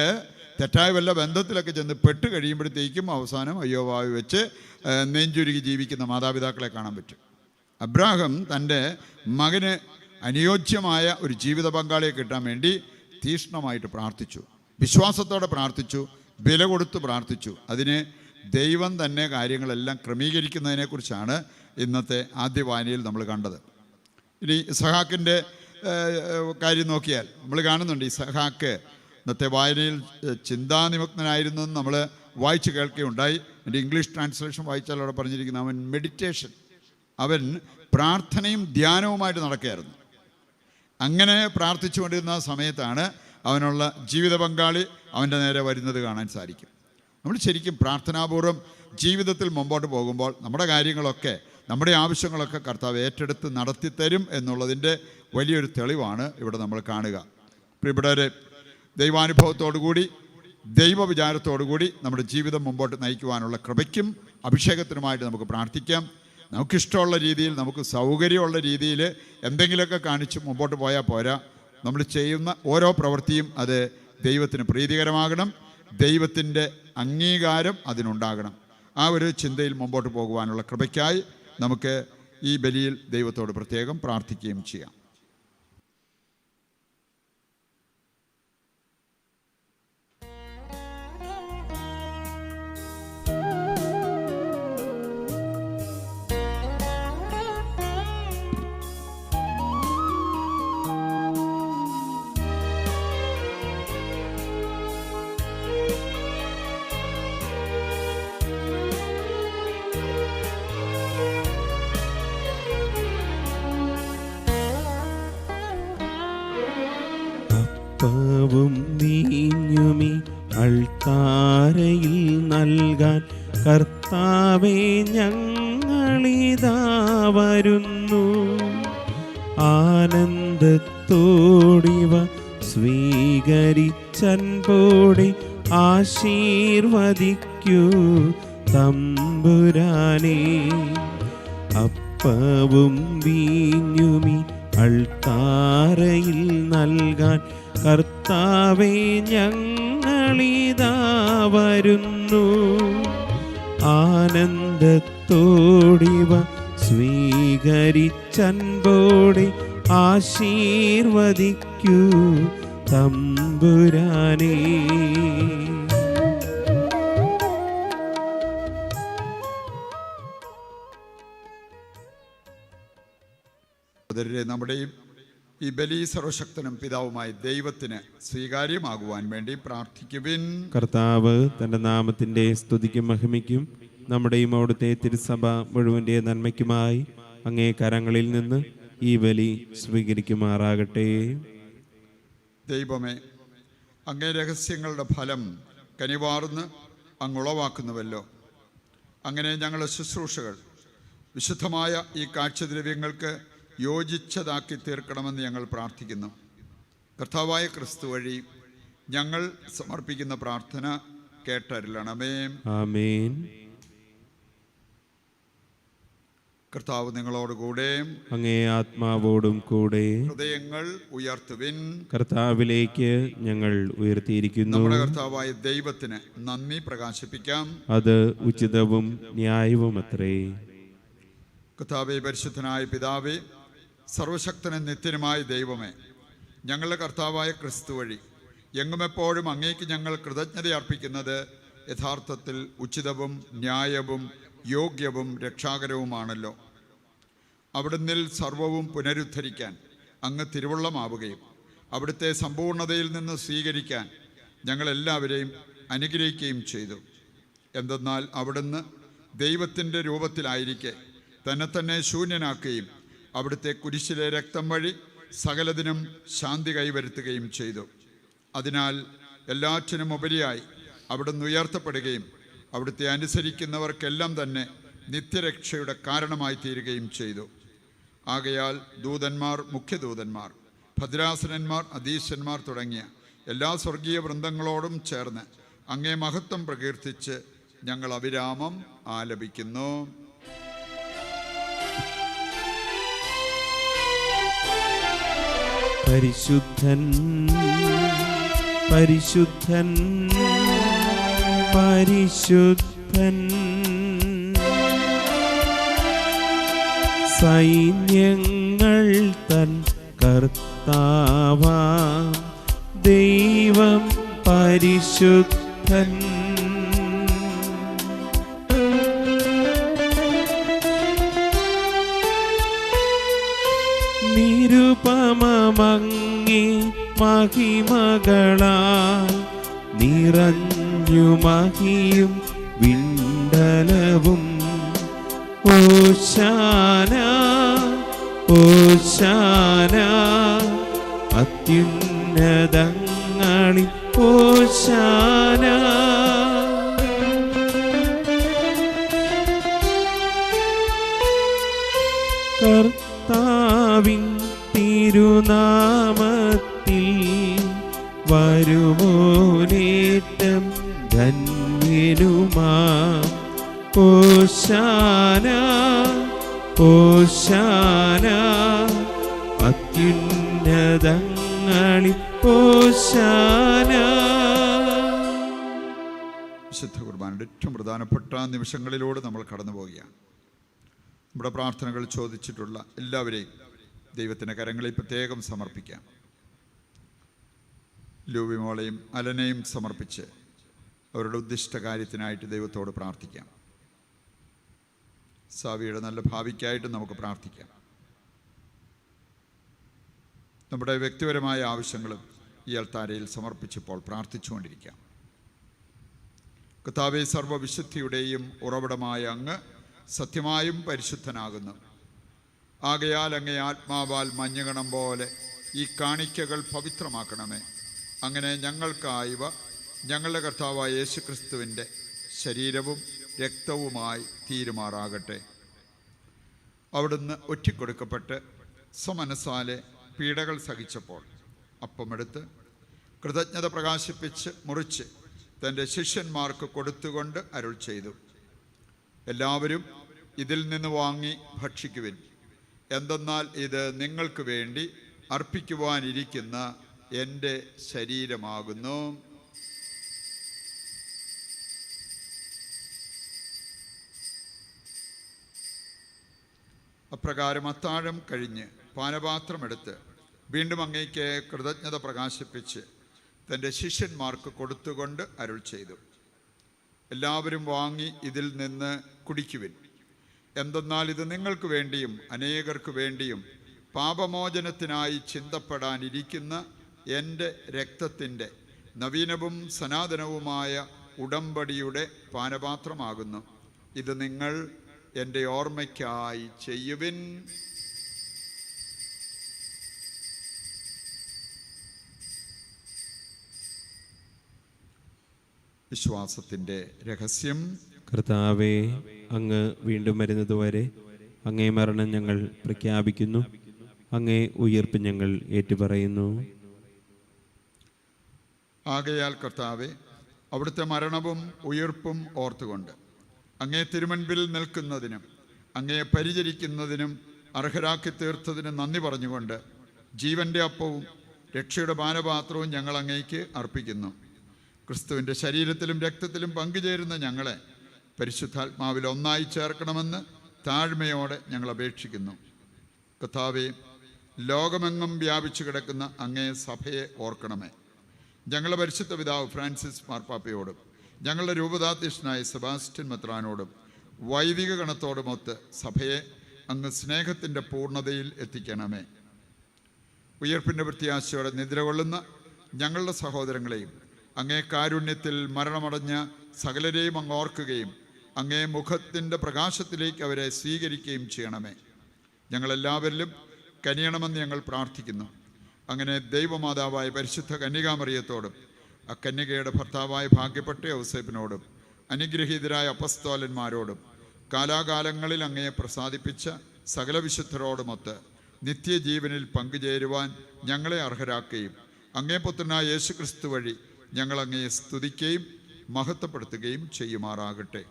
തെറ്റായ വല്ല ബന്ധത്തിലൊക്കെ ചെന്ന് പെട്ട് കഴിയുമ്പോഴത്തേക്കും അവസാനം അയ്യോ വായു വെച്ച് നെഞ്ചുരുകി ജീവിക്കുന്ന മാതാപിതാക്കളെ കാണാൻ പറ്റും. അബ്രാഹം തൻ്റെ മകന് അനുയോജ്യമായ ഒരു ജീവിത പങ്കാളിയെ കിട്ടാൻ വേണ്ടി തീക്ഷ്ണമായിട്ട് പ്രാർത്ഥിച്ചു, വിശ്വാസത്തോടെ പ്രാർത്ഥിച്ചു, വില കൊടുത്ത് പ്രാർത്ഥിച്ചു. അതിന് ദൈവം തന്നെ കാര്യങ്ങളെല്ലാം ക്രമീകരിക്കുന്നതിനെക്കുറിച്ചാണ് ഇന്നത്തെ ആദ്യ വായനയിൽ നമ്മൾ കണ്ടത്. ഇനി ഇസഹാക്കിൻ്റെ കാര്യം നോക്കിയാൽ നമ്മൾ കാണുന്നുണ്ട്, ഇസഹാക്ക് ഇന്നത്തെ വായനയിൽ ചിന്താനിമഗ്നനായിരുന്നു എന്ന് നമ്മൾ വായിച്ച് കേൾക്കുകയുണ്ടായി. എൻ്റെ ഇംഗ്ലീഷ് ട്രാൻസ്ലേഷൻ വായിച്ചാൽ അവിടെ പറഞ്ഞിരിക്കുന്ന അവൻ മെഡിറ്റേഷൻ, അവൻ പ്രാർത്ഥനയും ധ്യാനവുമായിട്ട് നടക്കുകയായിരുന്നു. അങ്ങനെ പ്രാർത്ഥിച്ചുകൊണ്ടിരുന്ന സമയത്താണ് അവനുള്ള ജീവിത പങ്കാളി അവൻ്റെ നേരെ വരുന്നത് കാണാൻ സാധിക്കും. നമ്മൾ ശരിക്കും പ്രാർത്ഥനാപൂർവ്വം ജീവിതത്തിൽ മുമ്പോട്ട് പോകുമ്പോൾ നമ്മുടെ കാര്യങ്ങളൊക്കെ, നമ്മുടെ ആവശ്യങ്ങളൊക്കെ കർത്താവ് ഏറ്റെടുത്ത് നടത്തിത്തരും എന്നുള്ളതിൻ്റെ വലിയൊരു തെളിവാണ് ഇവിടെ നമ്മൾ കാണുക. പ്രിയപ്പെട്ടവരെ, ദൈവാനുഭവത്തോടുകൂടി ദൈവവിചാരത്തോടുകൂടി നമ്മുടെ ജീവിതം മുമ്പോട്ട് നയിക്കുവാനുള്ള കൃപയ്ക്കും അഭിഷേകത്തിനുമായിട്ട് നമുക്ക് പ്രാർത്ഥിക്കാം. നമുക്കിഷ്ടമുള്ള രീതിയിൽ, നമുക്ക് സൗകര്യമുള്ള രീതിയിൽ എന്തെങ്കിലുമൊക്കെ കാണിച്ച് മുമ്പോട്ട് പോയാൽ പോരാ. നമ്മൾ ചെയ്യുന്ന ഓരോ പ്രവൃത്തിയും അത് ദൈവത്തിന് പ്രീതികരമാകണം, ദൈവത്തിൻ്റെ അംഗീകാരം അതിനുണ്ടാകണം. ആ ഒരു ചിന്തയിൽ മുമ്പോട്ട് പോകുവാനുള്ള കൃപയ്ക്കായി നമുക്ക് ഈ ബലിയിൽ ദൈവത്തോട് പ്രത്യേകം പ്രാർത്ഥിക്കുകയും ചെയ്യാം. വും നീഞ്ഞുമി അൾത്താരയിൽ നൽകാൻ കർത്താവേ ഞങ്ങളിതാ വരുന്നു. ആനന്ദത്തോടിവ സ്വീകരിച്ചൻപോടെ ആശീർവദിക്കൂ തമ്പുരാനേ. അപ്പവും വീഞ്ഞുമി അൾത്താരയിൽ നൽകാൻ കർത്താവേ ഞങ്ങളിതാ വരുന്നു. ആനന്ദത്തോടിവ സ്വീകരിച്ചൻപോടെ ആശീർവദിക്കൂ തമ്പുരാനേ. നമ്മുടെയും ഈ ബലി സർവശക്തനും പിതാവുമായ ദൈവത്തിന് സ്വീകാര്യമാകുവാൻ വേണ്ടി പ്രാർത്ഥിക്കുവിൻ. കർത്താവ് തൻ്റെ നാമത്തിൻ്റെ സ്തുതിക്കും മഹിമയ്ക്കും നമ്മുടെയും അവിടുത്തെ തിരുസഭ മുഴുവൻ്റെ നന്മയ്ക്കുമായി അങ്ങേ കരങ്ങളിൽ നിന്ന് ഈ ബലി സ്വീകരിക്കുമാറാകട്ടെ. ദൈവമേ, അങ്ങേ രഹസ്യങ്ങളുടെ ഫലം കനിവാർന്ന് അങ്ങ് ഉളവാക്കുന്നുവല്ലോ. അങ്ങനെ ഞങ്ങളുടെ ശുശ്രൂഷകൾ വിശുദ്ധമായ ഈ കാഴ്ചദ്രവ്യങ്ങൾക്ക് യോജിച്ചതാക്കി തീർക്കണമെന്ന് ഞങ്ങൾ പ്രാർത്ഥിക്കുന്നു. കർത്താവായ ക്രിസ്തു വഴി ഞങ്ങൾ സമർപ്പിക്കുന്ന പ്രാർത്ഥന കേട്ടരുളണമേ. ആമേൻ. കർത്താവ് നിങ്ങളോടുകൂടെ, അങ്ങേ ആത്മാവോടും കൂടെ. ഹൃദയങ്ങൾ ഉയർത്തുവിൻ. കർത്താവിലേക്ക് ഞങ്ങൾ ഉയർത്തിയിരിക്കുന്നു. നമ്മുടെ കർത്താവായ ദൈവത്തിന് നന്ദി പ്രകാശിപ്പിക്കാം. അത് ഉചിതവും ന്യായവുമത്രേ. കർത്താവേ, പരിശുദ്ധനായ പിതാവേ, സർവശക്തനും നിത്യനുമായ ദൈവമേ, ഞങ്ങളുടെ കർത്താവായ ക്രിസ്തു വഴി എങ്ങുമെപ്പോഴും അങ്ങേക്ക് ഞങ്ങൾ കൃതജ്ഞത അർപ്പിക്കുന്നത് യഥാർത്ഥത്തിൽ ഉചിതവും ന്യായവും യോഗ്യവും രക്ഷാകരവുമാണല്ലോ. അവിടുന്നിൽ സർവവും പുനരുദ്ധരിക്കാൻ അങ്ങ് തിരുവുള്ളമാവുകയും അവിടുത്തെ സമ്പൂർണതയിൽ നിന്ന് സ്വീകരിക്കാൻ ഞങ്ങളെല്ലാവരെയും അനുഗ്രഹിക്കുകയും ചെയ്തു. എന്തെന്നാൽ അവിടുന്ന് ദൈവത്തിൻ്റെ രൂപത്തിലായിരിക്കെ തന്നെ ശൂന്യനാക്കുകയും അവിടുത്തെ കുരിശിലെ രക്തം വഴി സകലതിനും ശാന്തി കൈവരുത്തുകയും ചെയ്തു. അതിനാൽ എല്ലാറ്റിനും ഉപരിയായി അവിടുന്ന് ഉയർത്തപ്പെടുകയും അവിടുത്തെ അനുസരിക്കുന്നവർക്കെല്ലാം തന്നെ നിത്യരക്ഷയുടെ കാരണമായി തീരുകയും ചെയ്തു. ആകയാൽ ദൂതന്മാർ, മുഖ്യദൂതന്മാർ, ഭദ്രാസനന്മാർ, അധീശന്മാർ തുടങ്ങിയ എല്ലാ സ്വർഗീയ വൃന്ദങ്ങളോടും ചേർന്ന് അങ്ങേ മഹത്വം പ്രകീർത്തിച്ച് ഞങ്ങൾ അവിരാമം ആലപിക്കുന്നു. പരിശുദ്ധൻ പരിശുദ്ധൻ പരിശുദ്ധൻ, സൈന്യങ്ങൾ തൻ കർത്താവാം ദൈവം പരിശുദ്ധൻ. നിരുപമങ്ങി മഹിമകളാൽ നിറഞ്ഞു മഹിയും വിണ്ടലവും. ഓശാന ഓശാന അത്യുന്നതങ്ങളിൽ ഓശാന. കർത്താവിൻ തിരുനാമത്തിൽ വരുമോനേറ്റം ധന്യനുമാം. ഓശാന ഓശാന അത്യുന്നതങ്ങളിൽ ഓശാന. വിശുദ്ധ കുർബാനയുടെ ഏറ്റവും പ്രധാനപ്പെട്ട നിമിഷങ്ങളിലൂടെ നമ്മൾ കടന്നു പോവുകയാണ്. നമ്മുടെ പ്രാർത്ഥനകൾ ചോദിച്ചിട്ടുള്ള എല്ലാവരെയും ദൈവത്തിൻ്റെ കരങ്ങളിൽ പ്രത്യേകം സമർപ്പിക്കാം. ലൂബി മോളെയും അലനെയും സമർപ്പിച്ച് അവരുടെ ഉദ്ദിഷ്ട കാര്യത്തിനായിട്ട് ദൈവത്തോട് പ്രാർത്ഥിക്കാം. സാവിയുടെ നല്ല ഭാവിക്കായിട്ട് നമുക്ക് പ്രാർത്ഥിക്കാം. നമ്മുടെ വ്യക്തിപരമായ ആവശ്യങ്ങളും ഈ അൾത്താരയിൽ സമർപ്പിച്ചപ്പോൾ പ്രാർത്ഥിച്ചുകൊണ്ടിരിക്കാം. കർത്താവേ, സർവ്വവിശുദ്ധിയുടെയും ഉറവിടമായ അങ്ങ് സത്യമായും പരിശുദ്ധനാകുന്നു. ആകയാൽ അങ്ങേ ആത്മാവാൽ മഞ്ഞുകണം പോലെ ഈ കാണിക്കകൾ പവിത്രമാക്കണമേ. അങ്ങനെ ഞങ്ങൾക്കായവ ഞങ്ങളുടെ കർത്താവായ യേശുക്രിസ്തുവിൻ്റെ ശരീരവും രക്തവുമായി തീരുമാറാകട്ടെ. അവിടുന്ന് ഒറ്റിക്കൊടുക്കപ്പെട്ട് സ്വമനസാലെ പീഡകൾ സഹിച്ചപ്പോൾ അപ്പമെടുത്ത് കൃതജ്ഞത പ്രകാശിപ്പിച്ച് മുറിച്ച് തൻ്റെ ശിഷ്യന്മാർക്ക് കൊടുത്തുകൊണ്ട് അരുൾ ചെയ്തു, എല്ലാവരും ഇതിൽ നിന്ന് വാങ്ങി ഭക്ഷിക്കുവിൻ. എന്തെന്നാൽ ഇത് നിങ്ങൾക്ക് വേണ്ടി അർപ്പിക്കുവാനിരിക്കുന്ന എൻ്റെ ശരീരമാകുന്നു. അപ്രകാരം അത്താഴം കഴിഞ്ഞ് പാനപാത്രമെടുത്ത് വീണ്ടും അങ്ങേക്ക് കൃതജ്ഞത പ്രകാശിപ്പിച്ച് തൻ്റെ ശിഷ്യന്മാർക്ക് കൊടുത്തുകൊണ്ട് അരുൾ ചെയ്തു, എല്ലാവരും വാങ്ങി ഇതിൽ നിന്ന് കുടിക്കുവിൻ. എന്തെന്നാൽ ഇത് നിങ്ങൾക്ക് വേണ്ടിയും അനേകർക്ക് വേണ്ടിയും പാപമോചനത്തിനായി ചിന്തപ്പെടാനിരിക്കുന്ന എൻ്റെ രക്തത്തിൻ്റെ നവീനവും സനാതനവുമായ ഉടമ്പടിയുടെ പാനപാത്രമാകുന്നു. ഇത് നിങ്ങൾ എൻ്റെ ഓർമ്മയ്ക്കായി ചെയ്യുവിൻ. വിശ്വാസത്തിൻ്റെ രഹസ്യം. കർത്താവേ, അങ്ങ് വീണ്ടും വരുന്നതുവരെ അങ്ങേ മരണം ഞങ്ങൾ പ്രഖ്യാപിക്കുന്നു, അങ്ങേ ഉയിർപ്പ് ഞങ്ങൾ ഏറ്റുപറയുന്നു. ആകയാൽ കർത്താവെ, അവിടുത്തെ മരണവും ഉയിർപ്പും ഓർത്തുകൊണ്ട് അങ്ങേ തിരുമുൻപിൽ നിൽക്കുന്നതിനും അങ്ങേ പരിചരിക്കുന്നതിനും അർഹരാക്കി തീർത്തതിനും നന്ദി പറഞ്ഞുകൊണ്ട് ജീവൻ്റെ അപ്പവും രക്ഷയുടെ പാനപാത്രവും ഞങ്ങൾ അങ്ങേക്ക് അർപ്പിക്കുന്നു. ക്രിസ്തുവിൻ്റെ ശരീരത്തിലും രക്തത്തിലും പങ്കുചേരുന്ന ഞങ്ങളെ പരിശുദ്ധാത്മാവിൽ ഒന്നായി ചേർക്കണമെന്ന് താഴ്മയോടെ ഞങ്ങൾ അപേക്ഷിക്കുന്നു. കർത്താവേ, ലോകമെങ്ങും വ്യാപിച്ചു കിടക്കുന്ന അങ്ങേ സഭയെ ഓർക്കണമേ. ഞങ്ങളുടെ പരിശുദ്ധ പിതാവ് ഫ്രാൻസിസ് മാർപ്പാപ്പയോടും ഞങ്ങളുടെ രൂപതാധ്യക്ഷനായ സെബാസ്റ്റ്യൻ മെത്രാനോടും വൈദിക ഗണത്തോടുമൊത്ത് സഭയെ അങ്ങ് സ്നേഹത്തിൻ്റെ പൂർണ്ണതയിൽ എത്തിക്കണമേ. ഉയർപ്പിൻ്റെ പ്രത്യാശയോടെ നിദ്രകൊള്ളുന്ന ഞങ്ങളുടെ സഹോദരങ്ങളെയും അങ്ങേ കാരുണ്യത്തിൽ മരണമടഞ്ഞ സകലരെയും അങ്ങ് ഓർക്കുകയും അങ്ങേ മുഖത്തിൻ്റെ പ്രകാശത്തിലേക്ക് അവരെ സ്വീകരിക്കുകയും ചെയ്യണമേ. ഞങ്ങളെല്ലാവരിലും കനിയണമെന്ന് ഞങ്ങൾ പ്രാർത്ഥിക്കുന്നു. അങ്ങനെ ദൈവമാതാവായ പരിശുദ്ധ കന്യകാമറിയത്തോടും അക്കന്യകയുടെ ഭർത്താവായ ഭാഗ്യപ്പെട്ട ഔസേപ്പിനോടും അനുഗ്രഹീതരായ അപ്പസ്തോലന്മാരോടും കാലാകാലങ്ങളിൽ അങ്ങയെ പ്രസാദിപ്പിച്ച സകല വിശുദ്ധരോടുമൊത്ത് നിത്യജീവനിൽ പങ്കുചേരുവാൻ ഞങ്ങളെ അർഹരാക്കുകയും അങ്ങേ പുത്രനായ യേശുക്രിസ്തു വഴി ഞങ്ങൾ അങ്ങയെ സ്തുതിക്കുകയും മഹത്വപ്പെടുത്തുകയും ചെയ്യുമാറാകട്ടെ.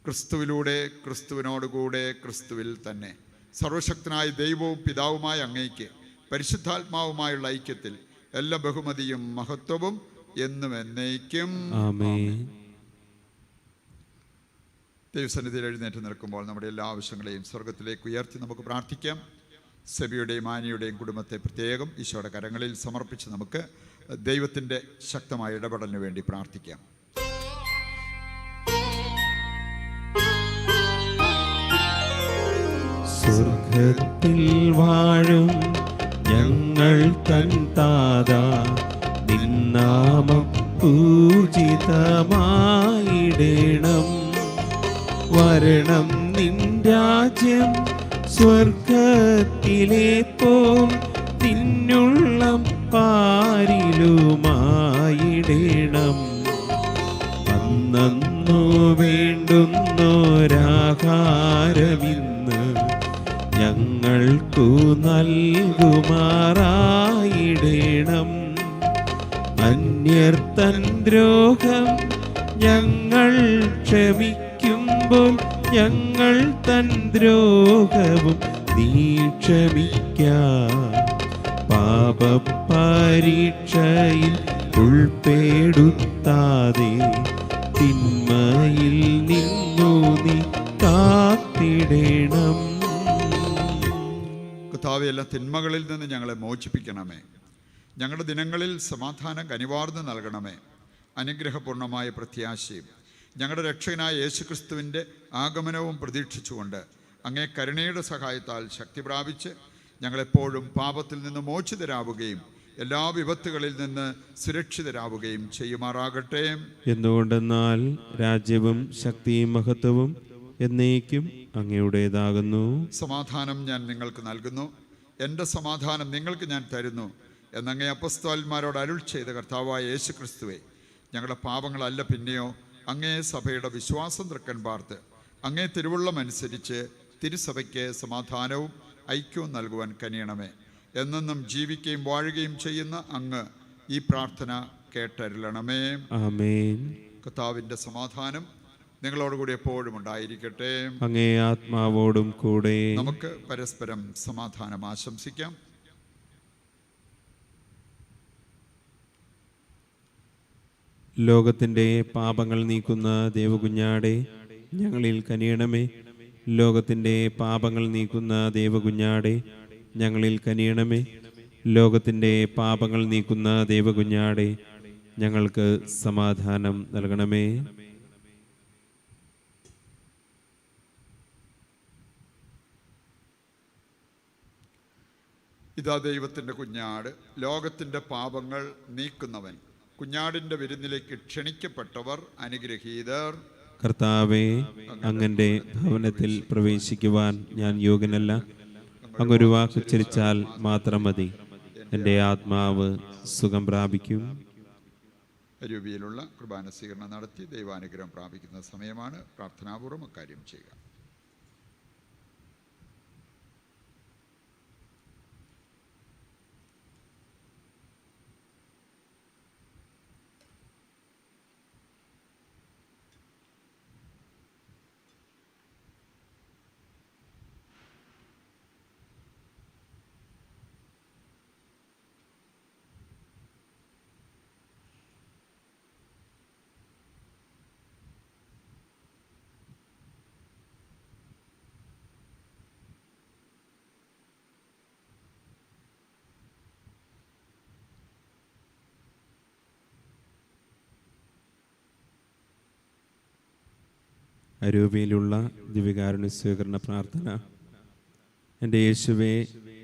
ക്രിസ്തുവിലൂടെ, ക്രിസ്തുവിനോടുകൂടെ, ക്രിസ്തുവിൽ തന്നെ സർവശക്തനായ ദൈവവും പിതാവുമായ അങ്ങയ്ക്ക് പരിശുദ്ധാത്മാവുമായുള്ള ഐക്യത്തിൽ എല്ലാ ബഹുമതിയും മഹത്വവും എന്നും എന്നേക്കും ആമേൻ. ദൈവസന്നിധിയിൽ എഴുന്നേറ്റ് നിൽക്കുമ്പോൾ നമ്മുടെ എല്ലാ ആവശ്യങ്ങളെയും സ്വർഗത്തിലേക്ക് ഉയർത്തി നമുക്ക് പ്രാർത്ഥിക്കാം. സെബിയുടെയും ആനിയുടെയും കുടുംബത്തെ പ്രത്യേകം ഈശോയുടെ കരങ്ങളിൽ സമർപ്പിച്ച് നമുക്ക് ദൈവത്തിൻ്റെ ശക്തമായ ഇടപെടലിന് വേണ്ടി പ്രാർത്ഥിക്കാം. സ്വർഗത്തിൽ വാഴും ഞങ്ങൾ തൻ താതാ, നിന്നാമം പൂജിതമായിടേണം. വരണം നിൻ രാജ്യം സ്വർഗത്തിലെ പോൽ നിന്നുള്ളം പാരിലുമായിടേണം. അന്നു വേണ്ടുന്നൊരാഹാരമിന്ന് ഞങ്ങൾക്കു നൽകുമാറായിടേണം. അന്യർ തൻ ദ്രോഹം ഞങ്ങൾ ക്ഷമിക്കുമ്പോൾ ഞങ്ങൾ തൻ ദ്രോഹവും നീ ക്ഷമിക്കാം. പാപപരീക്ഷയിൽ ഉൾപ്പെടുത്താതെ തിന്മയിൽ നിന്നു നീ കാത്തിടേണം. കർത്താവേ, എല്ലാ തിന്മകളിൽ നിന്ന് ഞങ്ങളെ മോചിപ്പിക്കണമേ. ഞങ്ങളുടെ ദിനങ്ങളിൽ സമാധാനം കനിവാർന്ന് നൽകണമേ. അനുഗ്രഹപൂർണമായ പ്രത്യാശയും ഞങ്ങളുടെ രക്ഷകനായ യേശുക്രിസ്തുവിൻ്റെ ആഗമനവും പ്രതീക്ഷിച്ചുകൊണ്ട് അങ്ങേ കരുണയുടെ സഹായത്താൽ ശക്തി പ്രാപിച്ച് ഞങ്ങളെപ്പോഴും പാപത്തിൽ നിന്ന് മോചിതരാവുകയും എല്ലാ വിപത്തുകളിൽ നിന്ന് സുരക്ഷിതരാവുകയും ചെയ്യുമാറാകട്ടെ. എന്തുകൊണ്ടെന്നാൽ രാജ്യവും ശക്തിയും മഹത്വവും എന്നേക്കും അങ്ങയുടേതാകുന്നു. സമാധാനം ഞാൻ നിങ്ങൾക്ക് നൽകുന്നു, എൻ്റെ സമാധാനം നിങ്ങൾക്ക് ഞാൻ തരുന്നു എന്നങ്ങേ അപ്പസ്തോലന്മാരോട് അരുൾ ചെയ്ത കർത്താവായ യേശുക്രിസ്തുവേ, ഞങ്ങളുടെ പാപങ്ങളല്ല പിന്നെയോ അങ്ങേ സഭയുടെ വിശ്വാസം തൃക്കൻ പാർത്ത് അങ്ങേ തിരുവുള്ളമനുസരിച്ച് തിരുസഭയ്ക്ക് സമാധാനവും ഐക്യവും നൽകുവാൻ കനിയണമേ. എന്നെന്നും ജീവിക്കുകയും വാഴുകയും ചെയ്യുന്ന അങ്ങ് ഈ പ്രാർത്ഥന കേട്ടരുളണമേ. ആമേൻ. കർത്താവിൻ്റെ സമാധാനം നിങ്ങളോടുകൂടി എപ്പോഴും ഉണ്ടായിരിക്കട്ടെ. അങ്ങേ ആത്മാവോടും കൂടെ. നമുക്ക് പരസ്പരം സമാധാനം ആശംസിക്കാം. ലോകത്തിൻ്റെ പാപങ്ങൾ നീക്കുന്ന ദേവകുഞ്ഞാടെ ഞങ്ങളിൽ കനിയണമേ. ലോകത്തിൻ്റെ പാപങ്ങൾ നീക്കുന്ന ദേവകുഞ്ഞാടെ ഞങ്ങളിൽ കനിയണമേ. ലോകത്തിൻ്റെ പാപങ്ങൾ നീക്കുന്ന ദേവകുഞ്ഞാടെ ഞങ്ങൾക്ക് സമാധാനം നൽകണമേ. ഇതാ ദൈവത്തിൻ്റെ കുഞ്ഞാട്, ലോകത്തിൻ്റെ പാപങ്ങൾ നീക്കുന്നവൻ. കുഞ്ഞാടിൻ്റെ വിരുന്നിലേക്ക് ക്ഷണിക്കപ്പെട്ടവർ അനുഗ്രഹീതർ. കർത്താവേ, അങ്ങന്റെ ഭവനത്തിൽ പ്രവേശിക്കുവാൻ ഞാൻ യോഗ്യനല്ല. അങ്ങൊരു വാക്കുച്ചരിച്ചാൽ മാത്രം മതി, എൻ്റെ ആത്മാവ് സുഖം പ്രാപിക്കും. രൂപയിലുള്ള കുർബാന സ്വീകരണം നടത്തി ദൈവാനുഗ്രഹം പ്രാപിക്കുന്ന സമയമാണ്. പ്രാർത്ഥനാപൂർവ്വം അക്കാര്യം ചെയ്യുക. അരൂപയിലുള്ള ദിവ്യകാരുണ്യ സ്വീകരണ പ്രാർത്ഥന. എൻ്റെ യേശുവേ,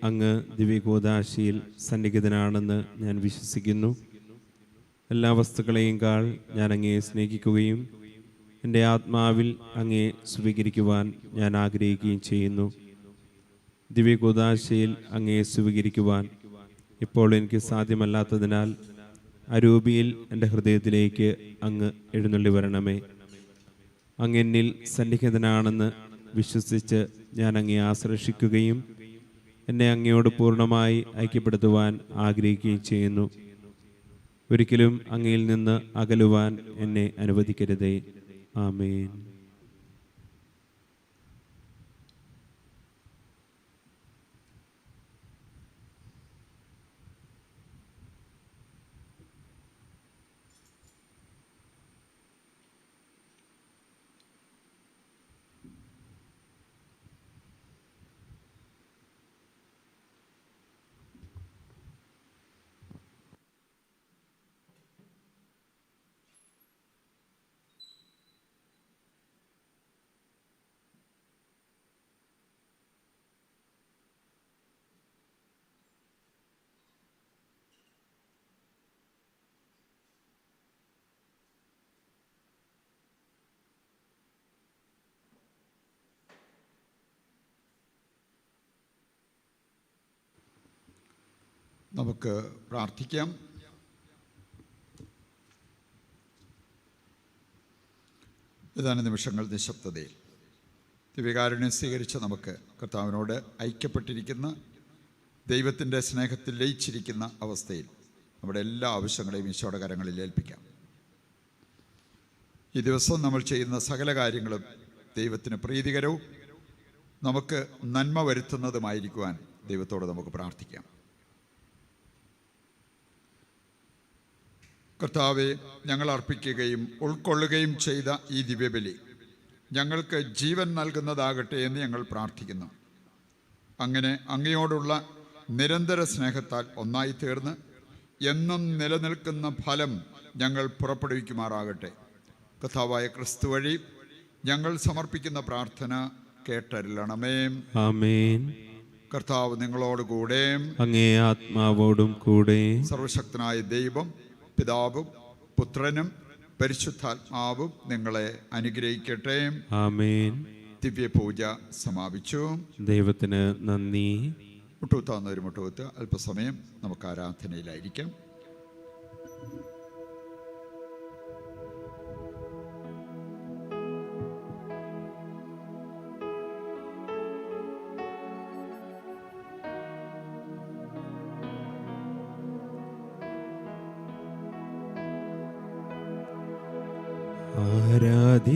അങ്ങ് ദിവ്യകൂദാശിയിൽ സന്നിഹിതനാണെന്ന് ഞാൻ വിശ്വസിക്കുന്നു. എല്ലാ വസ്തുക്കളെയും കാൾ ഞാൻ അങ്ങയെ സ്നേഹിക്കുകയും എൻ്റെ ആത്മാവിൽ അങ്ങയെ സ്വീകരിക്കുവാൻ ഞാൻ ആഗ്രഹിക്കുകയും ചെയ്യുന്നു. ദിവ്യകൂദാശിയിൽ അങ്ങയെ സ്വീകരിക്കുവാൻ ഇപ്പോൾ എനിക്ക് സാധ്യമല്ലാത്തതിനാൽ അരൂപിയിൽ എൻ്റെ ഹൃദയത്തിലേക്ക് അങ്ങ് എഴുന്നള്ളി വരണമേ. അങ്ങ് എന്നിൽ സന്നിഹിതനാണെന്ന് വിശ്വസിച്ച് ഞാൻ അങ്ങയെ ആശ്രയിക്കുകയും എന്നെ അങ്ങയോട് പൂർണ്ണമായി ഐക്യപ്പെടുത്തുവാൻ ആഗ്രഹിക്കുകയും ചെയ്യുന്നു. ഒരിക്കലും അങ്ങയിൽ നിന്ന് അകലുവാൻ എന്നെ അനുവദിക്കരുതേ. ആമേൻ. നമുക്ക് പ്രാർത്ഥിക്കാം. ഏതാനും നിമിഷങ്ങൾ നിശബ്ദതയിൽ ദിവ്യകാരുണ്യം സ്വീകരിച്ച നമുക്ക് കർത്താവിനോട് ഐക്യപ്പെട്ടിരിക്കുന്ന, ദൈവത്തിൻ്റെ സ്നേഹത്തിൽ ലയിച്ചിരിക്കുന്ന അവസ്ഥയിൽ നമ്മുടെ എല്ലാ ആവശ്യങ്ങളെയും ഈശോയുടെ കരങ്ങളിൽ ഏൽപ്പിക്കാം. ഈ ദിവസം നമ്മൾ ചെയ്യുന്ന സകല കാര്യങ്ങളും ദൈവത്തിന് പ്രീതികരവും നമുക്ക് നന്മ വരുത്തുന്നതുമായിരിക്കുവാൻ ദൈവത്തോട് നമുക്ക് പ്രാർത്ഥിക്കാം. കർത്താവെ, ഞങ്ങൾ അർപ്പിക്കുകയും ഉൾക്കൊള്ളുകയും ചെയ്ത ഈ ദിവ്യബലി ഞങ്ങൾക്ക് ജീവൻ നൽകുന്നതാകട്ടെ എന്ന് ഞങ്ങൾ പ്രാർത്ഥിക്കുന്നു. അങ്ങനെ അങ്ങയോടുള്ള നിരന്തര സ്നേഹത്താൽ ഒന്നായി തീർന്ന് എന്നും നിലനിൽക്കുന്ന ഫലം ഞങ്ങൾ പുറപ്പെടുവിക്കുമാറാകട്ടെ. കർത്താവായ ക്രിസ്തു വഴി ഞങ്ങൾ സമർപ്പിക്കുന്ന പ്രാർത്ഥന കേട്ടരുളണമേ. ആമേൻ. കർത്താവ് നിങ്ങളോടുകൂടെ, അങ്ങേ ആത്മാവോടും കൂടെ. സർവശക്തനായ ദൈവം പിതാവും പുത്രനും പരിശുദ്ധാത്മാവും നിങ്ങളെ അനുഗ്രഹിക്കട്ടെ. ആമേൻ. ദിവ്യപൂജ സമാപിച്ചു. ദൈവത്തിന് നന്ദി. മുട്ടുകുത്താവുന്ന ഒരു മുട്ടുകുത്ത്. അല്പസമയം നമുക്ക് ആരാധനയിലായിരിക്കാം.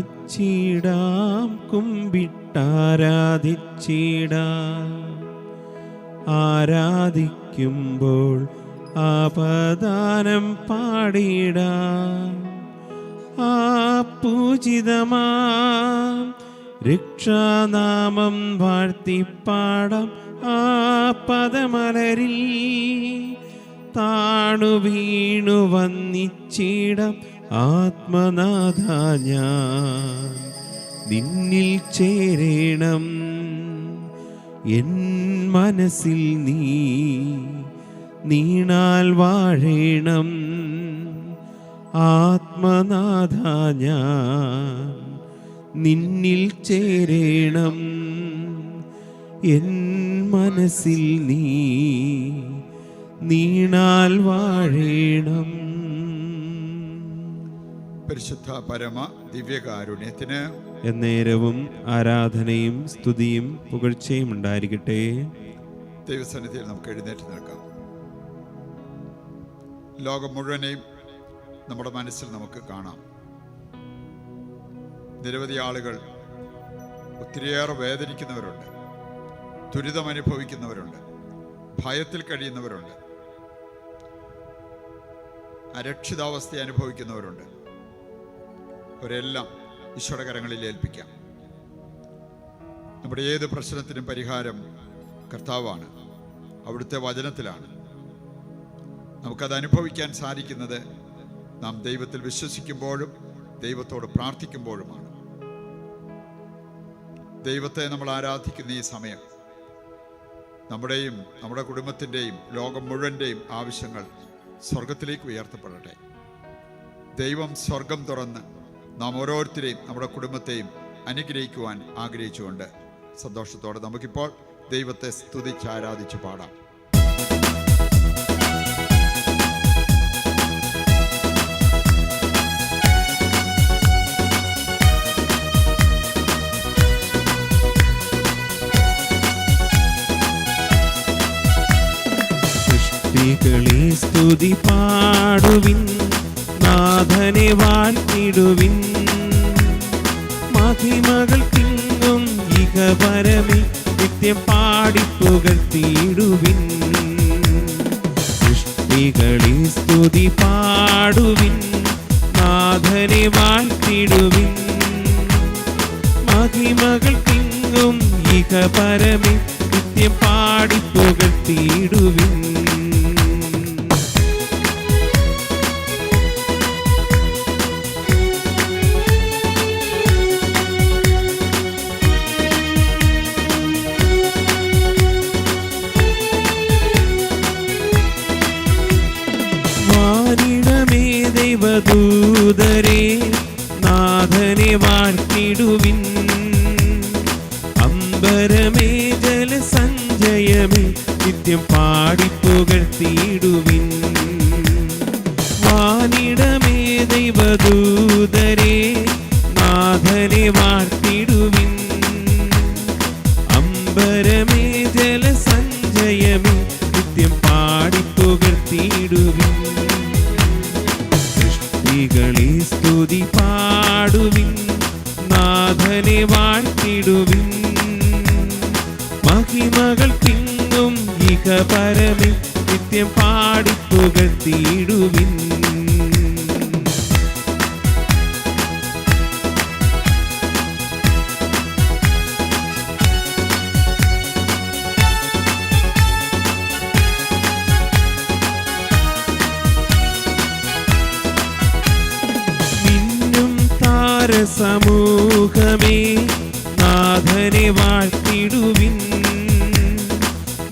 ആരാധിച്ചിടാം, കുമ്പിട്ടാരാധിച്ചിടാം. ആരാധിക്കുമ്പോൾ ആപദാനം പാടിടാം. ആ പൂജിതമാം രക്ഷാനാമം വാഴ്ത്തിപ്പാടാം. ആ പദമലരിൽ താണു വീണു വന്നിച്ചിടാം. ആത്മനാഥ, ഞാൻ നിന്നിൽ ചേരണം. എൻ മനസ്സിൽ നീ നീണാൽ വാഴേണം. ആത്മനാഥ ഞാൻ നിന്നിൽ ചേരണം, എൻ മനസ്സിൽ നീ നീണാൽ വാഴേണം. പരിശുദ്ധ പരമ ദിവ്യകാരുണ്യത്തിന് എന്നേരവും ആരാധനയും സ്തുതിയും പുകഴ്ചയും ഉണ്ടായിരിക്കട്ടെ. ദൈവസന്നിധിയിൽ നമുക്ക് എഴുന്നേറ്റ് നിൽക്കാം. ലോകം മുഴുവനെയും നമ്മുടെ മനസ്സിൽ നമുക്ക് കാണാം. നിരവധി ആളുകൾ ഒത്തിരിയേറെ വേദനിക്കുന്നവരുണ്ട്, ദുരിതമനുഭവിക്കുന്നവരുണ്ട്, ഭയത്തിൽ കഴിയുന്നവരുണ്ട്, അരക്ഷിതാവസ്ഥ അനുഭവിക്കുന്നവരുണ്ട്. അവരെല്ലാം ഈശോയുടെ കരങ്ങളിൽ ഏൽപ്പിക്കാം. നമ്മുടെ ഏത് പ്രശ്നത്തിനും പരിഹാരം കർത്താവാണ്, അവിടുത്തെ വചനത്തിലാണ്. നമുക്കത് അനുഭവിക്കാൻ സാധിക്കുന്നത് നാം ദൈവത്തിൽ വിശ്വസിക്കുമ്പോഴും ദൈവത്തോട് പ്രാർത്ഥിക്കുമ്പോഴുമാണ്. ദൈവത്തെ നമ്മൾ ആരാധിക്കുന്ന ഈ സമയം നമ്മുടെയും നമ്മുടെ കുടുംബത്തിൻ്റെയും ലോകം മുഴുവൻ്റെയും ആവശ്യങ്ങൾ സ്വർഗത്തിലേക്ക് ഉയർത്തപ്പെടട്ടെ. ദൈവം സ്വർഗം തുറന്ന് നാം ഓരോരുത്തരെയും നമ്മുടെ കുടുംബത്തെയും അനുഗ്രഹിക്കുവാൻ ആഗ്രഹിച്ചുകൊണ്ട് സന്തോഷത്തോടെ നമുക്കിപ്പോൾ ദൈവത്തെ സ്തുതിച്ച് ആരാധിച്ച് പാടാം. സൃഷ്ടികളെ സ്തുതി പാടുവിൻ, നാഥനെ വാഴ്ത്തിടുവിൻ. മഹിമകൾ തിങ്ങും ഇഹ പരമേ നിത്യം പാടിപ്പുകഴ്ത്തിയിടുവിൻ. സൃഷ്ടികളെ സ്തുതി പാടുവിൻ, നാഥനെ വാഴ്ത്തിടുവിൻ. മഹിമകൾ തിങ്ങും ഇഹ പരമേ നിത്യം പാടിപ്പുകഴ്ത്തിയിടുവിൻ. ദൈവദൂതരേ നാഥനെ വാഴ്ത്തിടുവിൻ. അമ്പരമേ ജലസഞ്ചയമേ നിത്യം പാടിപ്പുകഴ്ത്തിയിടുവിൻ. വാനിടമേ ദൈവദൂതരേ നാഥനെ വാഴ്ത്തിടുവിൻ. അമ്പരമേ ജലസഞ്ചയമേ നിത്യം പാടിപ്പുകഴ്ത്തിയിടുവിൻ. സൃഷ്ടികളെ സ്തുതി പാടുവിൻ, നാഥനെ വാഴ്ത്തിടുവിൻ. മഹിമകൾ തിങ്ങും ഇഹ പരമേ നിത്യം പാടിപ്പുകഴ്ത്തിയിടുവിൻ. സമൂഹമേ നാഥനെ വാഴ്ത്തിടുവിൻ.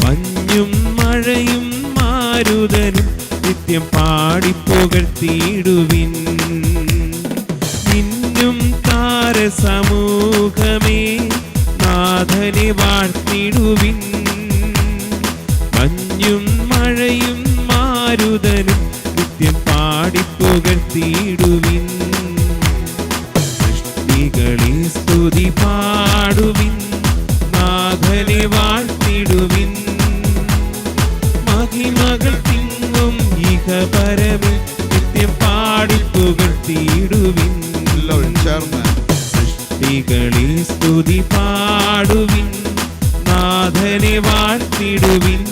മഞ്ഞും മഴയും മാരുതനും നിത്യം പാടിപ്പുകഴ്ത്തിയിടുവിൻ. മിന്നും താരസമൂഹമേ നാഥനെ വാഴ്ത്തിടുവിൻ. മഞ്ഞും മഴയും മാരുതനും നിത്യം പാടിപ്പുകഴ്ത്തിയിടുവിൻ. സൃഷ്ടികളെ സ്തുതി പാടുവിൻ, നാഥനെ വാഴ്ത്തിടുവിൻ. മഹിമകൾ തിങ്ങും ഇഹ പരമേ നിത്യം പാടിപ്പുകഴ്ത്തിയിടുവിൻ. സൃഷ്ടികളെ സ്തുതി പാടുവിൻ, നാഥനെ വാഴ്ത്തിടുവിൻ.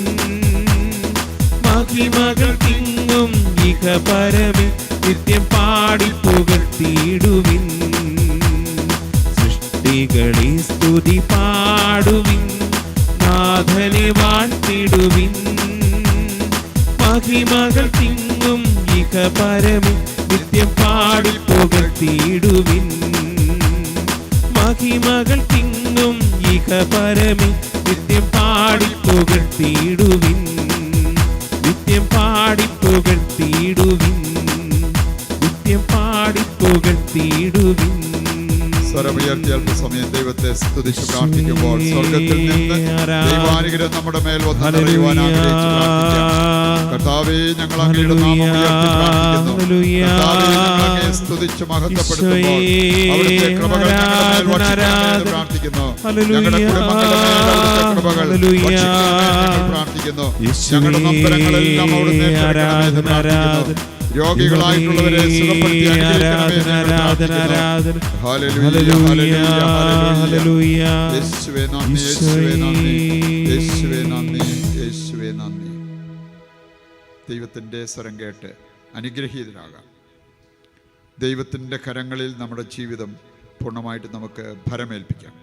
മഹിമകൾ തിങ്ങും ഇഹ പരമേ നിത്യം പാടിപ്പുകഴ്ത്തിയിടുവിൻ. സൃഷ്ടികളെ സ്തുതി പാടുവിൻ, നാഥനെ വാഴ്ത്തിടുവിൻ. മഹിമകൾ തിങ്ങും ഇഹ പരമേ നിത്യം പാടിപ്പുകഴ്ത്തിയിടുവിൻ. മഹിമകൾ തിങ്ങും ഇഹ പരമേ നിത്യം പാടിപ്പുകഴ്ത്തിയിടുവിൻ. നിത്യം പാടിപ്പുകഴ്ത്തിയിടുവിൻ. സ്തുതിച്ച് പ്രാർത്ഥിക്കുമ്പോൾ സ്വർഗത്തിൽ നിന്ന് ദൈവാനുഗ്രഹം നമ്മുടെ മേൽ വന്ന് നിറയുവാൻ ആഗ്രഹിച്ച് പ്രാർത്ഥിക്കാം. കർത്താവേ, ഞങ്ങൾ അങ്ങയുടെ നാമം ഉയർത്തി പ്രാർത്ഥിക്കുന്നു. കർത്താവേ, ഞങ്ങൾ അങ്ങയെ സ്തുതിച്ച് മഹത്വപ്പെടുത്തുമ്പോൾ അവിടുത്തെ കൃപകൾ ഞങ്ങളുടെ മേൽ വർഷിക്കണമെന്ന് പ്രാർത്ഥിക്കുന്നു. ഞങ്ങളുടെ കുടുംബങ്ങളുടെ മേൽ അവിടുത്തെ കൃപകൾ വർഷിക്കണമെന്ന് ഞങ്ങൾ പ്രാർത്ഥിക്കുന്നു. ഞങ്ങളുടെ നൊമ്പരങ്ങളെല്ലാം അവിടുന്ന് ഏറ്റെടുക്കണമെന്ന് പ്രാർത്ഥിക്കുന്നു. രോഗികളായിട്ടുള്ളവരെ സുഖപ്പെടുത്തി അനുഗ്രഹിക്കണമെന്ന് ഞങ്ങൾ പ്രാർത്ഥിക്കുന്നു. Hallelujah, hallelujah, hallelujah. യേശുവേ നന്ദി, യേശുവേ നന്ദി, യേശുവേ നന്ദി, യേശുവേ നന്ദി. ദൈവത്തിൻ്റെ സ്വരം കേട്ട് അനുഗ്രഹീതരാകാം. ദൈവത്തിൻ്റെ കരങ്ങളിൽ നമ്മുടെ ജീവിതം പൂർണ്ണമായിട്ട് നമുക്ക് ഭരമേൽപ്പിക്കാം.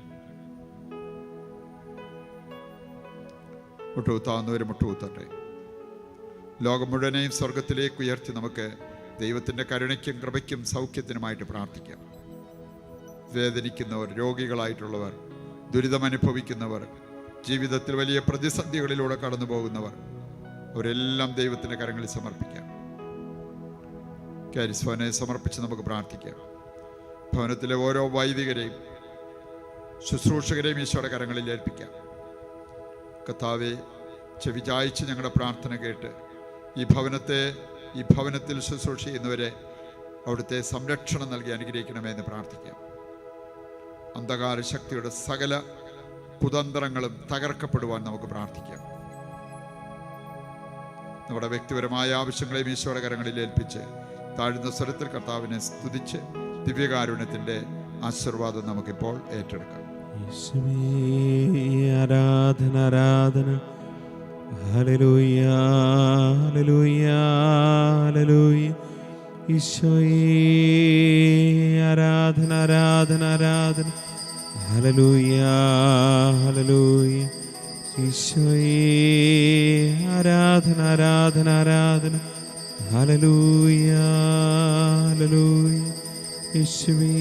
മുട്ടുകുത്താവുന്നവർ മുട്ടുകുത്തട്ടെ. ലോകം മുഴുവനെയും സ്വർഗത്തിലേക്ക് ഉയർത്തി നമുക്ക് ദൈവത്തിൻ്റെ കരുണയ്ക്കും കൃപയ്ക്കും സൗഖ്യത്തിനുമായിട്ട് പ്രാർത്ഥിക്കാം. വേദനിക്കുന്നവർ, രോഗികളായിട്ടുള്ളവർ, ദുരിതമനുഭവിക്കുന്നവർ, ജീവിതത്തിൽ വലിയ പ്രതിസന്ധികളിലൂടെ കടന്നു പോകുന്നവർ, അവരെല്ലാം ദൈവത്തിൻ്റെ കരങ്ങളിൽ സമർപ്പിക്കാം. കാരിസ് ഭവനെ സമർപ്പിച്ച് നമുക്ക് പ്രാർത്ഥിക്കാം. ഭവനത്തിലെ ഓരോ വൈദികരെയും ശുശ്രൂഷകരെയും ഈശോയുടെ കരങ്ങളിൽ ഏൽപ്പിക്കാം. കർത്താവേ, ചെവിചായ്ച്ച് ഞങ്ങളുടെ പ്രാർത്ഥന കേട്ട് ഈ ഭവനത്തിൽ ശുശ്രൂഷ ചെയ്യുന്നവരെ അവിടുത്തെ സംരക്ഷണം നൽകി അനുഗ്രഹിക്കണമെന്ന് പ്രാർത്ഥിക്കാം. അന്ധകാര ശക്തിയുടെ സകല കുതന്ത്രങ്ങളും തകർക്കപ്പെടുവാൻ നമുക്ക് പ്രാർത്ഥിക്കാം. നമ്മുടെ വ്യക്തിപരമായ ആവശ്യങ്ങളെയും ഈശോയുടെ കരങ്ങളിൽ ഏൽപ്പിച്ച് താഴ്ന്ന സ്വരത്തിൽ കർത്താവിനെ സ്തുതിച്ച് ദിവ്യകാരുണ്യത്തിൻ്റെ ആശീർവാദം നമുക്കിപ്പോൾ ഏറ്റെടുക്കാം. ആരാധന, ആരാധന. Hallelujah, hallelujah, hallelujah. ഈശോയേ, ആരാധന, ആരാധന, ആരാധന. Hallelujah, hallelujah. ഈശോയേ, ആരാധന, ആരാധന, ആരാധന. Hallelujah, hallelujah. യേശുവേ.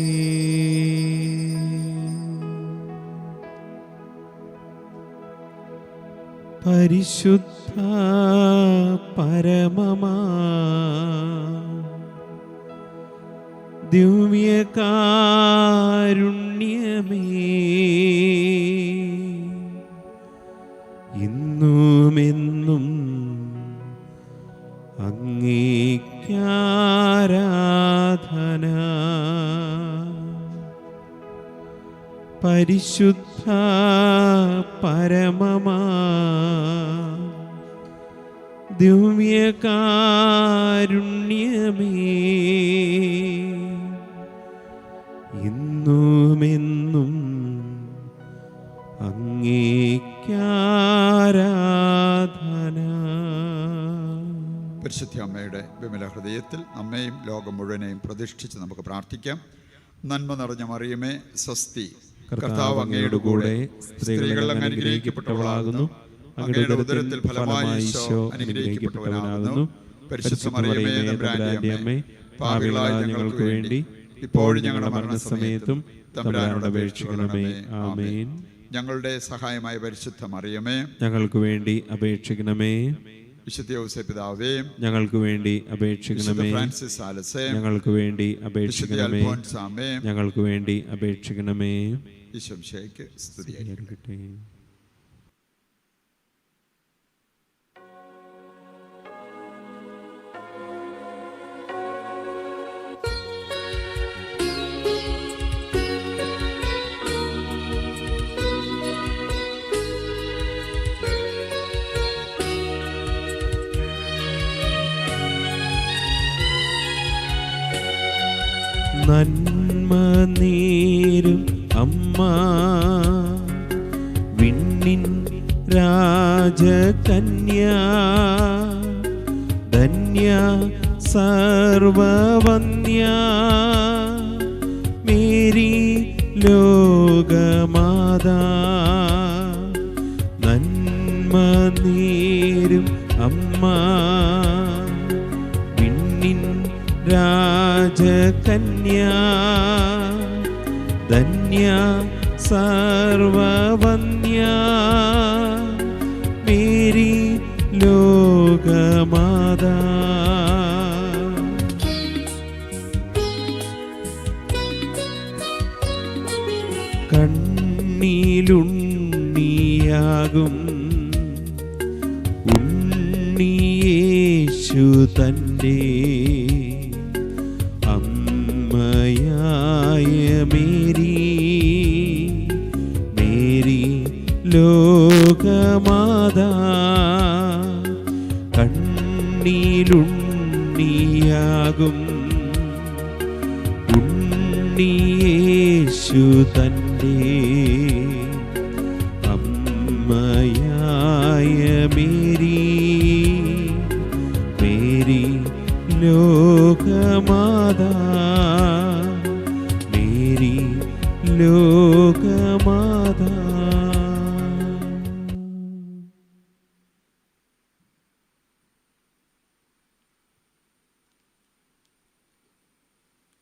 പരിശുദ്ധ പരമമാ ദിവ്യകാരുണ്യമേ, ഇന്നുമെന്നും അങ്ങേക്കാരാധന. പരിശുദ്ധ പരമമാ ദിവ്യകാരുണ്യമേ, ഇന്നുമെന്നും അങ്ങേക്കാരാധന. പരിശുദ്ധ അമ്മയുടെ വിമല ഹൃദയത്തിൽ നമ്മെയും ലോകം മുഴുവനെയും പ്രതിഷ്ഠിച്ച് നമുക്ക് പ്രാർത്ഥിക്കാം. നന്മ നിറഞ്ഞ മറിയമേ, സ്വസ്തി, കർത്താവ് അങ്ങയുടെ കൂടെ സ്ത്രീകൾ അങ്ങ് അനുഗ്രഹിക്കപ്പെട്ടവളാകുന്നു. അങ്ങയുടെ ഉദരത്തിൽ ഫലമായി ഈശോ അനുഗ്രഹിക്കപ്പെട്ടവനാകുന്നു. പരിശുദ്ധ മറിയമേ, തമ്പുരാന്റെ അമ്മേ, പാപികളായ ഞങ്ങൾക്ക് വേണ്ടി ഇപ്പോഴും ഞങ്ങളുടെ മരണസമയത്തും തമ്പുരാനോട് അപേക്ഷിക്കണമേ. ആമേൻ. ഞങ്ങളുടെ സഹായമായ പരിശുദ്ധ മറിയമേ, ഞങ്ങൾക്ക് വേണ്ടി അപേക്ഷിക്കണമേ. വിശുദ്ധ ഔസേപ്പ് പിതാവേ, ഞങ്ങൾക്ക് വേണ്ടി അപേക്ഷിക്കണമേ. ഫ്രാൻസിസ് സാലസേ, ഞങ്ങൾക്ക് വേണ്ടി അപേക്ഷിക്കണമേ. ഞങ്ങൾക്ക് വേണ്ടി അപേക്ഷിക്കണമേ. ഈശോയ്ക്ക് സ്തുതിയായിരിക്കട്ടെ. നന്മ നേരും അമ്മ, വിണ്ണിൻ രാജകന്യ, ധന്യ സർവവന്യ, മേരി ലോകമാതാ. നന്മ നേരും അമ്മ, വിണ്ണിൻ രാജകന്യ, ധന്യ സർവവന്യ, മേരി ലോകമാതാ. കണ്ണീരണിഞ്ഞ യേശു തൻ്റെ അമ്മയായ മേരി ലോകമാതാ കണ്ണിലുണ്ണിയാകും ഉണ്ണിയേശു തൻ്റെ അമ്മയായ മേരി ലോകമാതാ മേരി ലോകമാതാ.